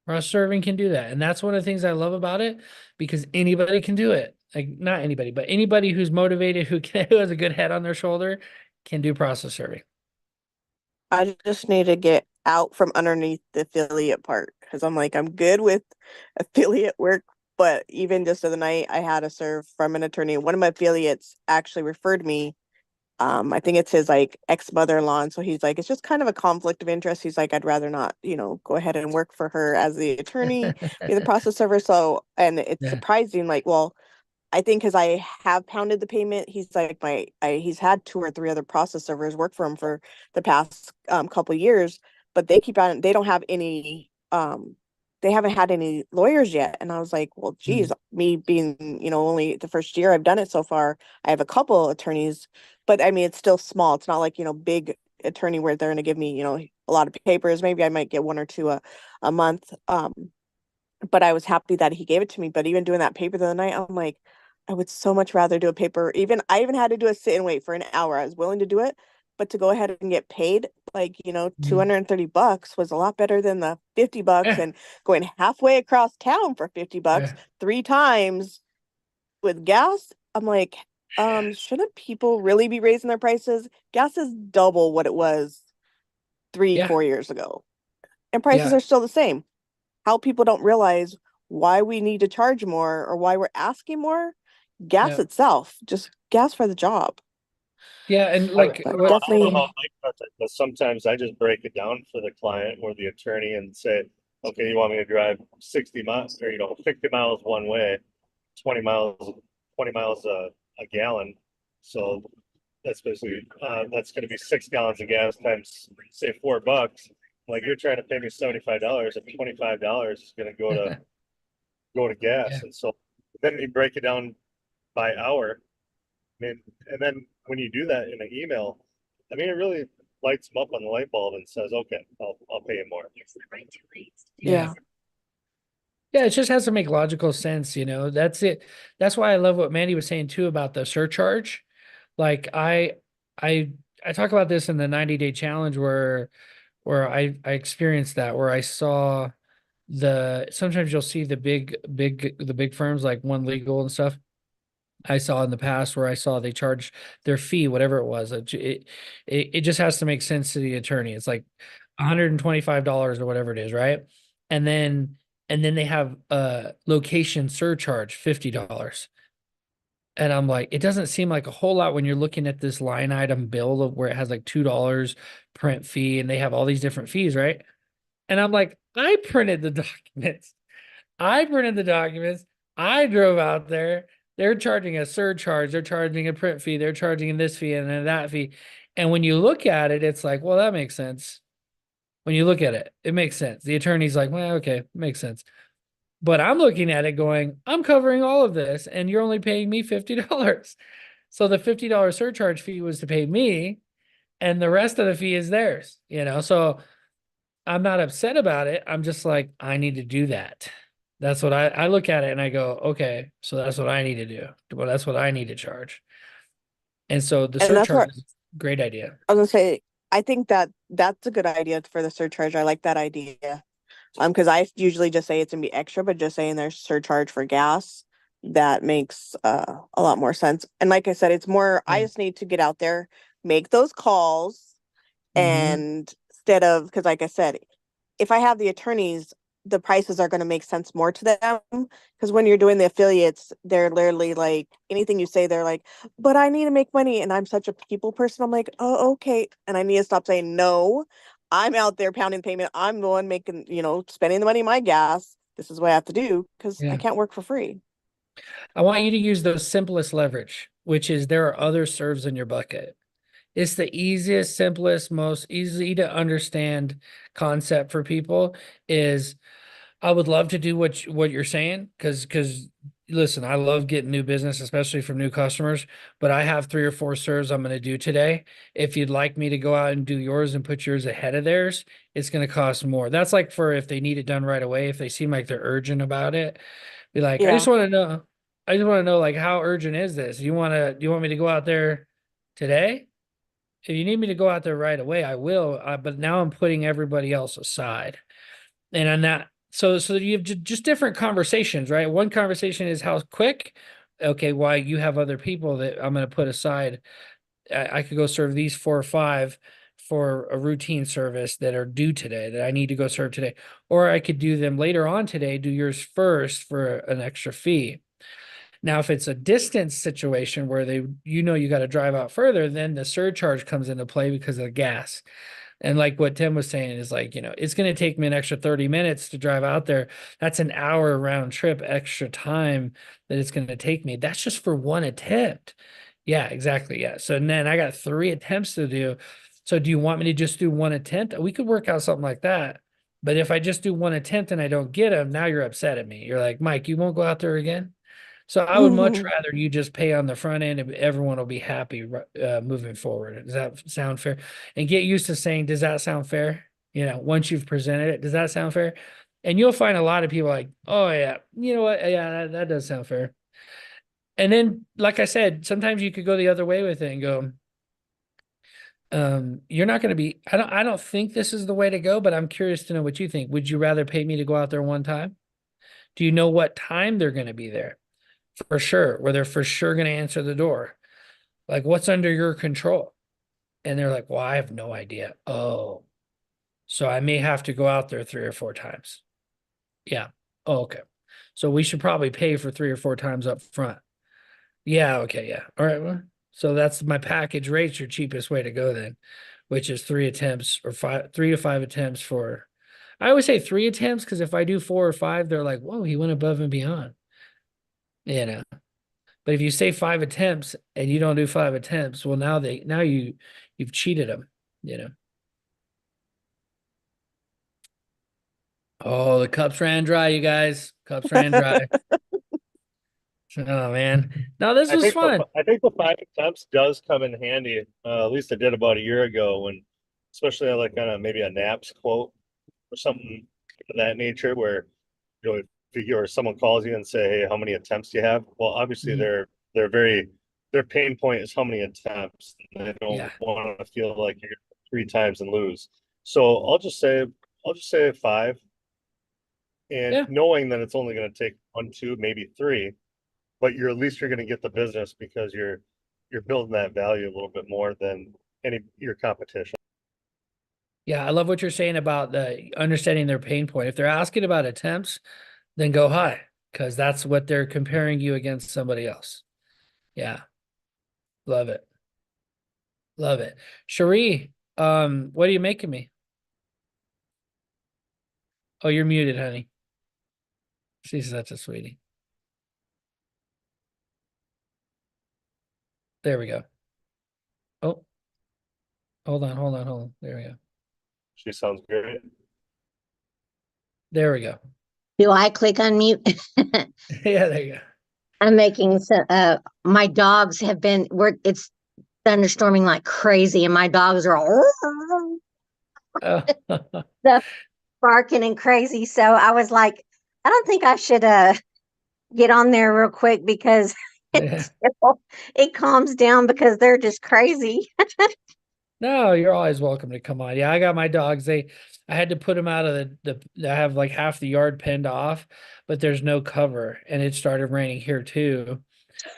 Process serving can do that. And that's one of the things I love about it, because anybody can do it. Like, not anybody, but anybody who's motivated, who has a good head on their shoulder can do process serving. I just need to get out from underneath the affiliate part, because I'm like, I'm good with affiliate work, but even just the other night I had a serve from an attorney. One of my affiliates actually referred me. I think it's his ex-mother-in-law, and so he's like, it's just kind of a conflict of interest. He's like, I'd rather not, go ahead and work for her as the attorney, be the process server. So, and it's Yeah. surprising, well, I think because I have pounded the payment, he's like he's had 2 or 3 other process servers work for him for the past couple years, but they keep on, they don't have any they haven't had any lawyers yet. And I was like, well, geez, me being, only the first year I've done it so far, I have a couple attorneys, but I mean, it's still small. It's not like, big attorney where they're going to give me, a lot of papers. Maybe I might get 1 or 2 a month. But I was happy that he gave it to me. But even doing that paper the other night, I'm like, I would so much rather do a paper. I even had to do a sit and wait for an hour. I was willing to do it, but to go ahead and get paid, $230 was a lot better than the $50 Yeah. and going halfway across town for $50 Yeah. 3 times with gas. I'm like, shouldn't people really be raising their prices? Gas is double what it was 3, Yeah. 4 years ago. And prices Yeah. are still the same. How people don't realize why we need to charge more or why we're asking more. Gas Yeah. itself, just gas for the job. Yeah. And But I don't know definitely, about Mike does it, but sometimes I just break it down for the client or the attorney and say, okay, you want me to drive 60 miles or, 50 miles one way, 20 miles, 20 miles a gallon. So that's basically, that's gonna be 6 gallons of gas times, say $4. Like, you're trying to pay me $75 and $25 is gonna go to gas. Yeah. And so then you break it down by hour. I mean, and then when you do that in an email, I mean, it really lights them up on the light bulb and says, okay, I'll pay you more. yeah. Yeah, it just has to make logical sense, That's it. That's why I love what Mandy was saying too about the surcharge. Like I I talk about this in the 90-day challenge where I experienced that, where I saw sometimes you'll see the big firms like One Legal and stuff. I saw in the past where I saw they charge their fee, whatever it was. It just has to make sense to the attorney. It's like $125 or whatever it is, right? And then they have a location surcharge, $50. And I'm like, it doesn't seem like a whole lot when you're looking at this line item bill of where it has like $2 print fee and they have all these different fees, right? And I'm like, I printed the documents. I printed the documents. I drove out there. They're charging a surcharge. They're charging a print fee. They're charging this fee and then that fee. And when you look at it, it's like, well, that makes sense. When you look at it, it makes sense. The attorney's like, well, okay, makes sense. But I'm looking at it going, I'm covering all of this and you're only paying me $50. So the $50 surcharge fee was to pay me and the rest of the fee is theirs, So I'm not upset about it. I'm just like, I need to do that. That's what I look at it and I go, okay, so that's what I need to do. Well, that's what I need to charge. And so the And that's surcharge what is a great idea. I was gonna say. I think that that's a good idea for the surcharge. I like that idea. Because I usually just say it's gonna be extra, but just saying there's surcharge for gas, that makes a lot more sense. And like I said, it's more, I Yeah. just need to get out there, make those calls, Mhm. and instead of, because like I said, if I have the attorneys, the prices are going to make sense more to them. Because when you're doing the affiliates, they're literally like anything you say, they're like, but I need to make money. And I'm such a people person. I'm like, oh, okay. And I need to stop saying no. I'm out there pounding payment. I'm the one making, spending the money in my gas. This is what I have to do because I Yeah. can't work for free. I want you to use the simplest leverage, which is there are other serves in your bucket. It's the easiest, simplest, most easy to understand concept for people is I would love to do what you're saying because listen, I love getting new business, especially from new customers, but I have 3 or 4 serves I'm going to do today. If you'd like me to go out and do yours and put yours ahead of theirs, it's going to cost more. That's like for if they need it done right away, if they seem like they're urgent about it, be like, Yeah. I just want to know like how urgent is this? Do you want me to go out there today? If you need me to go out there right away, I will. But now I'm putting everybody else aside, and I'm not. So you have just different conversations, right? One conversation is how quick. Okay, why you have other people that I'm going to put aside. I could go serve these 4 or 5 for a routine service that are due today that I need to go serve today, or I could do them later on today. Do yours first for an extra fee. Now, if it's a distance situation where you got to drive out further, then the surcharge comes into play because of the gas. And like what Tim was saying is like, it's going to take me an extra 30 minutes to drive out there. That's an hour round trip, extra time that it's going to take me. That's just for one attempt. Yeah, exactly. Yeah. So then I got 3 attempts to do. So do you want me to just do one attempt? We could work out something like that. But if I just do one attempt and I don't get them, now you're upset at me. You're like, Mike, you won't go out there again. So I would much rather you just pay on the front end and everyone will be happy moving forward. Does that sound fair? And get used to saying, does that sound fair? Once you've presented it, does that sound fair? And you'll find a lot of people like, oh yeah, you know what? Yeah, that does sound fair. And then, like I said, sometimes you could go the other way with it and go, you're not going to be, I don't think this is the way to go, but I'm curious to know what you think. Would you rather pay me to go out there one time? Do you know what time they're going to be there? For sure, where they're for sure going to answer the door. Like, what's under your control? And they're like, well, I have no idea. Oh, so I may have to go out there 3 or 4 times. Yeah. Oh, okay. So we should probably pay for 3 or 4 times up front. Yeah. Okay. Yeah. All right. Well, so that's my package rate's your cheapest way to go then, which is 3 attempts or 3 to 5 attempts for, I always say 3 attempts because if I do 4 or 5, they're like, whoa, he went above and beyond. But if you say 5 attempts and you don't do 5 attempts, well, now you've cheated them. Oh, the cups ran dry, you guys. Cups ran dry. Oh man. No, this was fun. I think the 5 attempts does come in handy. At least it did about a year ago when, especially like on maybe a NAPS quote or something of that nature where, or someone calls you and say, hey, how many attempts do you have? Well, obviously Mhm. their pain point is how many attempts. They don't Yeah. want to feel like you're 3 times and lose. So I'll just say 5. And Yeah. knowing that it's only going to take 1, 2, maybe 3, but at least you're going to get the business because you're building that value a little bit more than your competition. Yeah, I love what you're saying about the understanding their pain point. If they're asking about attempts, then go high because that's what they're comparing you against somebody else. Yeah. Love it. Love it. Cherie, what are you making me? Oh, you're muted, honey. She's such a sweetie. There we go. Oh, hold on. There we go. She sounds great. There we go. Do I click unmute? Yeah, there you I'm making my dogs have been it's thunderstorming like crazy and my dogs are all go. barking and crazy. So I was like, I don't think I should get on there real quick because Yeah. it calms down because they're just crazy. No, you're always welcome to come on. Yeah, I got my dogs. I had to put them out of I have like half the yard penned off, but there's no cover and it started raining here too.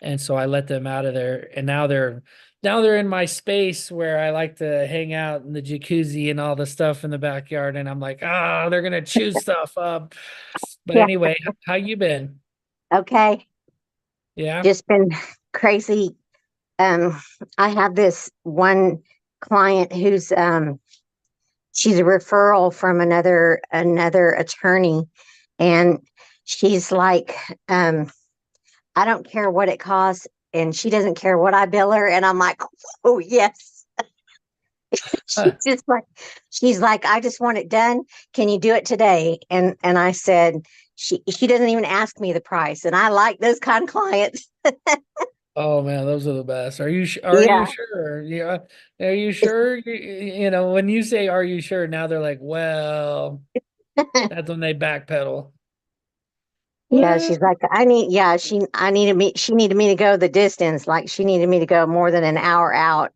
And so I let them out of there and now they're now they're in my space where I like to hang out in the jacuzzi and all the stuff in the backyard, and I'm like, ah, they're gonna chew stuff up. But Yeah. anyway, how you been? Okay. Yeah. Just been crazy. Um, I have this one client who's she's a referral from another attorney, and she's like, I don't care what it costs, and she doesn't care what I bill her, and I'm like, oh yes. Huh. She's like, I just want it done. Can you do it today? And I said, she doesn't even ask me the price, and I like those kind of clients. Oh man, those are the best. Are you Yeah. sure? Yeah. Are you sure? You know, when you say are you sure, now they're like, well, that's when they backpedal. Yeah, Well, she's like, she needed me to go the distance. Like she needed me to go more than an hour out.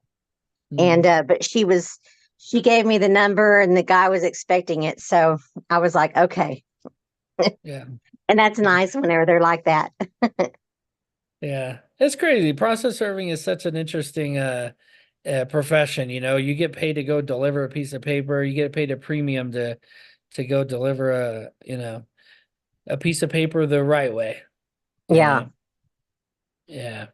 And mm, but she gave me the number and the guy was expecting it. So I was like, okay. yeah. And that's nice whenever they're like that. Yeah, it's crazy. Process serving is such an interesting profession. You know, you get paid to go deliver a piece of paper. You get paid a premium to go deliver a piece of paper the right way. You Yeah. know, yeah,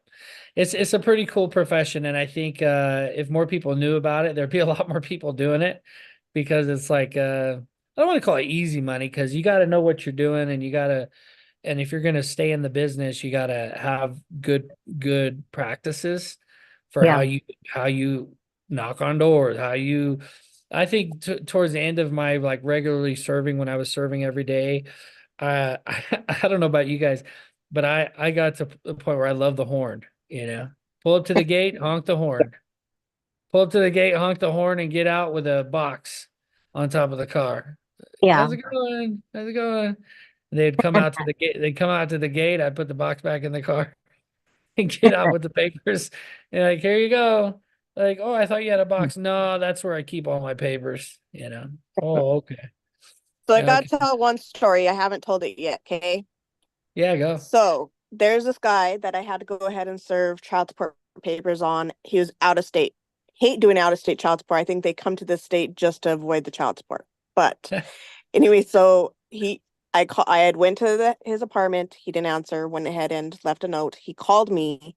it's a pretty cool profession, and I think if more people knew about it, there'd be a lot more people doing it because it's like I don't want to call it easy money because you got to know what you're doing and you got to. And if you're going to stay in the business, you got to have good practices for Yeah. how you knock on doors, how you I think towards the end of my like regularly serving when I was serving every day, I don't know about you guys, but I got to the point where I love the horn, you know. Pull up to the gate, honk the horn. Pull up to the gate, honk the horn and get out with a box on top of the car. Yeah. How's it going? How's it going? They'd come out to the gate. They'd come out to the gate. I'd put the box back in the car and get out with the papers. And like, here you go. Like, oh, I thought you had a box. No, that's where I keep all my papers. You know. Oh, okay. So I Okay. gotta tell one story. I haven't told it yet, okay? Yeah, go. So there's this guy that I had to go ahead and serve child support papers on. He was out of state. Hate doing out of state child support. I think they come to this state just to avoid the child support. But anyway, so I had went to his apartment. He didn't answer. Went ahead and left a note. He called me.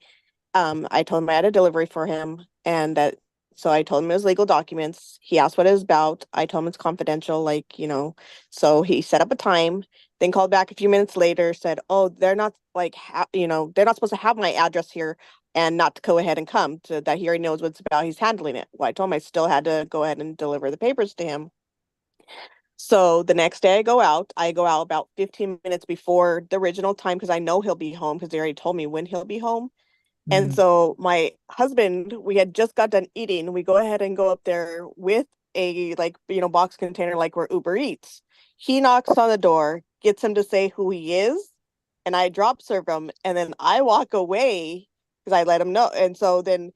I told him I had a delivery for him, and that so I told him it was legal documents. He asked what it was about. I told him it's confidential, like, you know. So he set up a time, then called back a few minutes later, said, "Oh, they're not like they're not supposed to have my address here and not to go ahead and come to that he already knows what it's about. He's handling it." Well, I told him I still had to go ahead and deliver the papers to him. So the next day I go out about 15 minutes before the original time because I know he'll be home because they already told me when he'll be home. And Mm, so my husband, we had just got done eating. We go ahead and go up there with a box container like we're Uber Eats. He knocks on the door, gets him to say who he is, and I drop serve him, and then I walk away because I let him know. And so then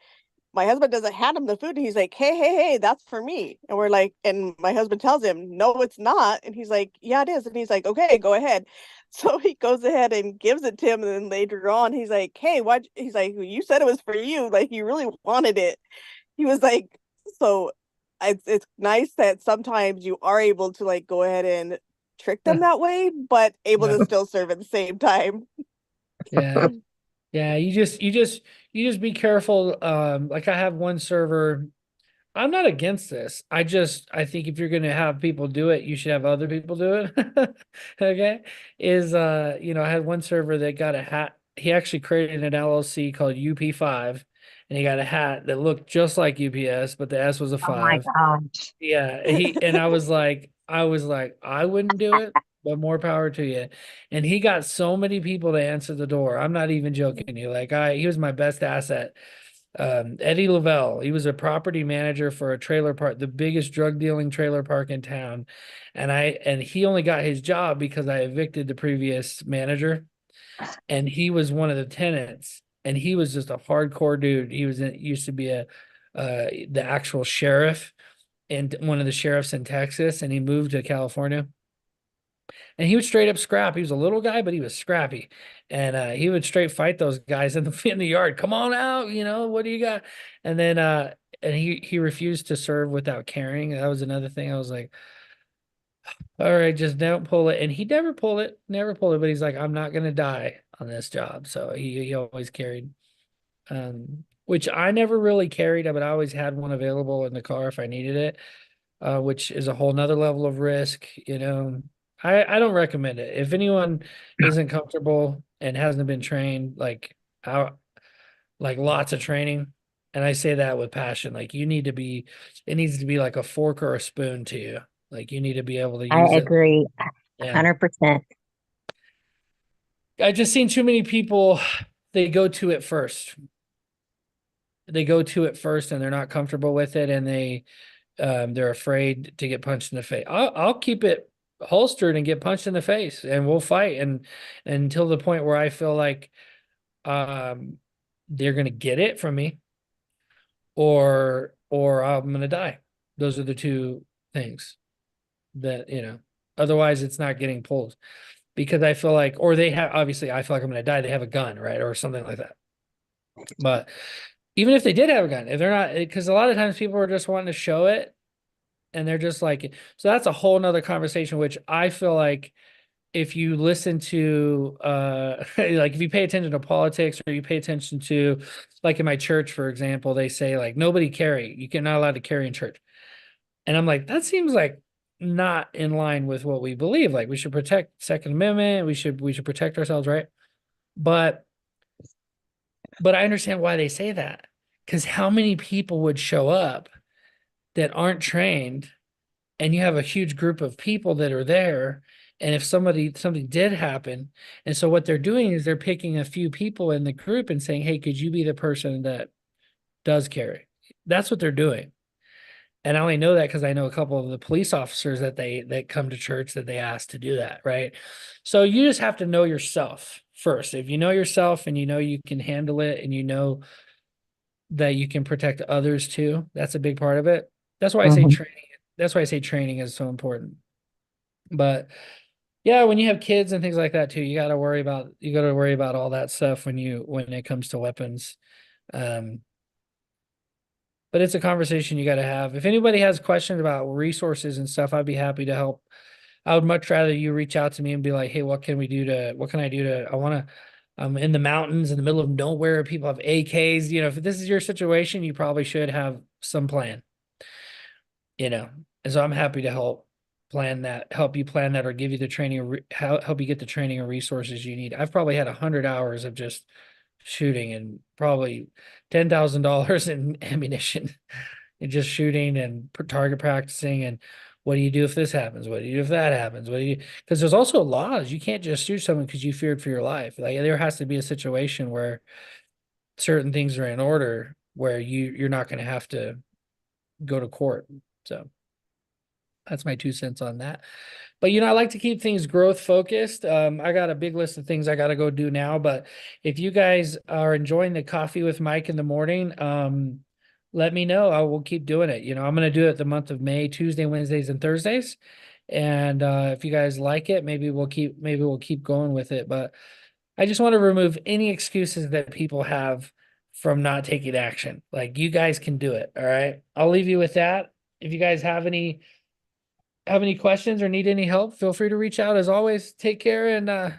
my husband doesn't hand him the food, and he's like, "Hey, hey, hey, that's for me." And we're like, and my husband tells him, "No, it's not." And he's like, "Yeah, it is." And he's like, "Okay, go ahead." So he goes ahead and gives it to him, and then later on, he's like, "Hey, what?" He's like, "You said it was for you. Like you really wanted it." He was like, "So it's nice that sometimes you are able to like go ahead and trick them that way, but able yeah. to still serve at the same time." Yeah. Yeah. You just be careful. Like I have one server. I'm not against this. I think if you're gonna have people do it, you should have other people do it. Okay. I had one server that got a hat. He actually created an LLC called UP5, and he got a hat that looked just like UPS, but the S was a Oh my 5. gosh. Yeah, and I was like, I wouldn't do it, but more power to you. And he got so many people to answer the door. I'm not even joking you. Like he was my best asset. Eddie Lavelle, he was a property manager for a trailer park, the biggest drug dealing trailer park in town. And he only got his job because I evicted the previous manager, and he was one of the tenants, and he was just a hardcore dude. Used to be the actual sheriff and one of the sheriffs in Texas, and he moved to California. And he would straight up scrap. He was a little guy, but he was scrappy. And he would straight fight those guys in the in the yard. Come on out, what do you got? And then and he refused to serve without carrying. That was another thing. I was like, all right, just don't pull it. And he never pulled it, but he's like, I'm not gonna die on this job. So he always carried. Which I never really carried, but I always had one available in the car if I needed it, which is a whole nother level of risk. I don't recommend it. If anyone isn't comfortable and hasn't been trained, like lots of training, and I say that with passion, like it needs to be like a fork or a spoon to you. Like you need to be able to I use it. agree, Yeah. 100%. I just seen too many people, they go to it first. They go to it first and they're not comfortable with it, and they're afraid to get punched in the face. I'll keep it holstered and get punched in the face, and we'll fight and until the point where I feel like they're gonna get it from me, or I'm gonna die. Those are the two things that otherwise it's not getting pulled, because I feel like, or they have, obviously I feel like I'm gonna die, they have a gun, right, or something like that. But even if they did have a gun, if they're not, because a lot of times people are just wanting to show it, and they're just like, so that's a whole nother conversation, which I feel like if you listen to like if you pay attention to politics, or you pay attention to, like in my church, for example, they say like nobody carry, you're not allowed to carry in church. And I'm like, that seems like not in line with what we believe. Like we should protect Second Amendment, we should protect ourselves, right? But I understand why they say that, because how many people would show up that aren't trained, and you have a huge group of people that are there, and if something did happen, and so what they're doing is they're picking a few people in the group and saying, hey, could you be the person that does carry? That's what they're doing. And I only know that because I know a couple of the police officers that come to church that they ask to do that, right? So you just have to know yourself first. If you know yourself and you know you can handle it, and you know that you can protect others too, that's a big part of it. That's why I say Mhm. training. That's why I say training is so important. But yeah, when you have kids and things like that too, you got to worry about all that stuff when it comes to weapons. But it's a conversation you got to have. If anybody has questions about resources and stuff, I'd be happy to help. I would much rather you reach out to me and be like, hey, what can I do to, I'm in the mountains in the middle of nowhere. People have AKs. If this is your situation, you probably should have some plan, and so I'm happy to help you plan that, or give you the training, help you get the training and resources you need. I've probably had 100 hours of just shooting, and probably $10,000 in ammunition, and just shooting and target practicing. And what do you do if this happens? What do you do if that happens? Because there's also laws. You can't just shoot someone because you feared for your life. Like there has to be a situation where certain things are in order, where you're not going to have to go to court. So that's my 2 cents on that. But I like to keep things growth focused. I got a big list of things I got to go do now, but if you guys are enjoying the coffee with Mike in the morning, let me know. I will keep doing it. I'm going to do it the month of May, Tuesday, Wednesdays, and Thursdays. And if you guys like it, maybe we'll keep going with it. But I just want to remove any excuses that people have from not taking action. Like you guys can do it. All right. I'll leave you with that. If you guys have any questions or need any help, feel free to reach out. As always, take care and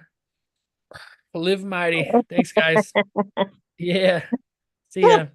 live mighty. Thanks, guys. Yeah. See ya.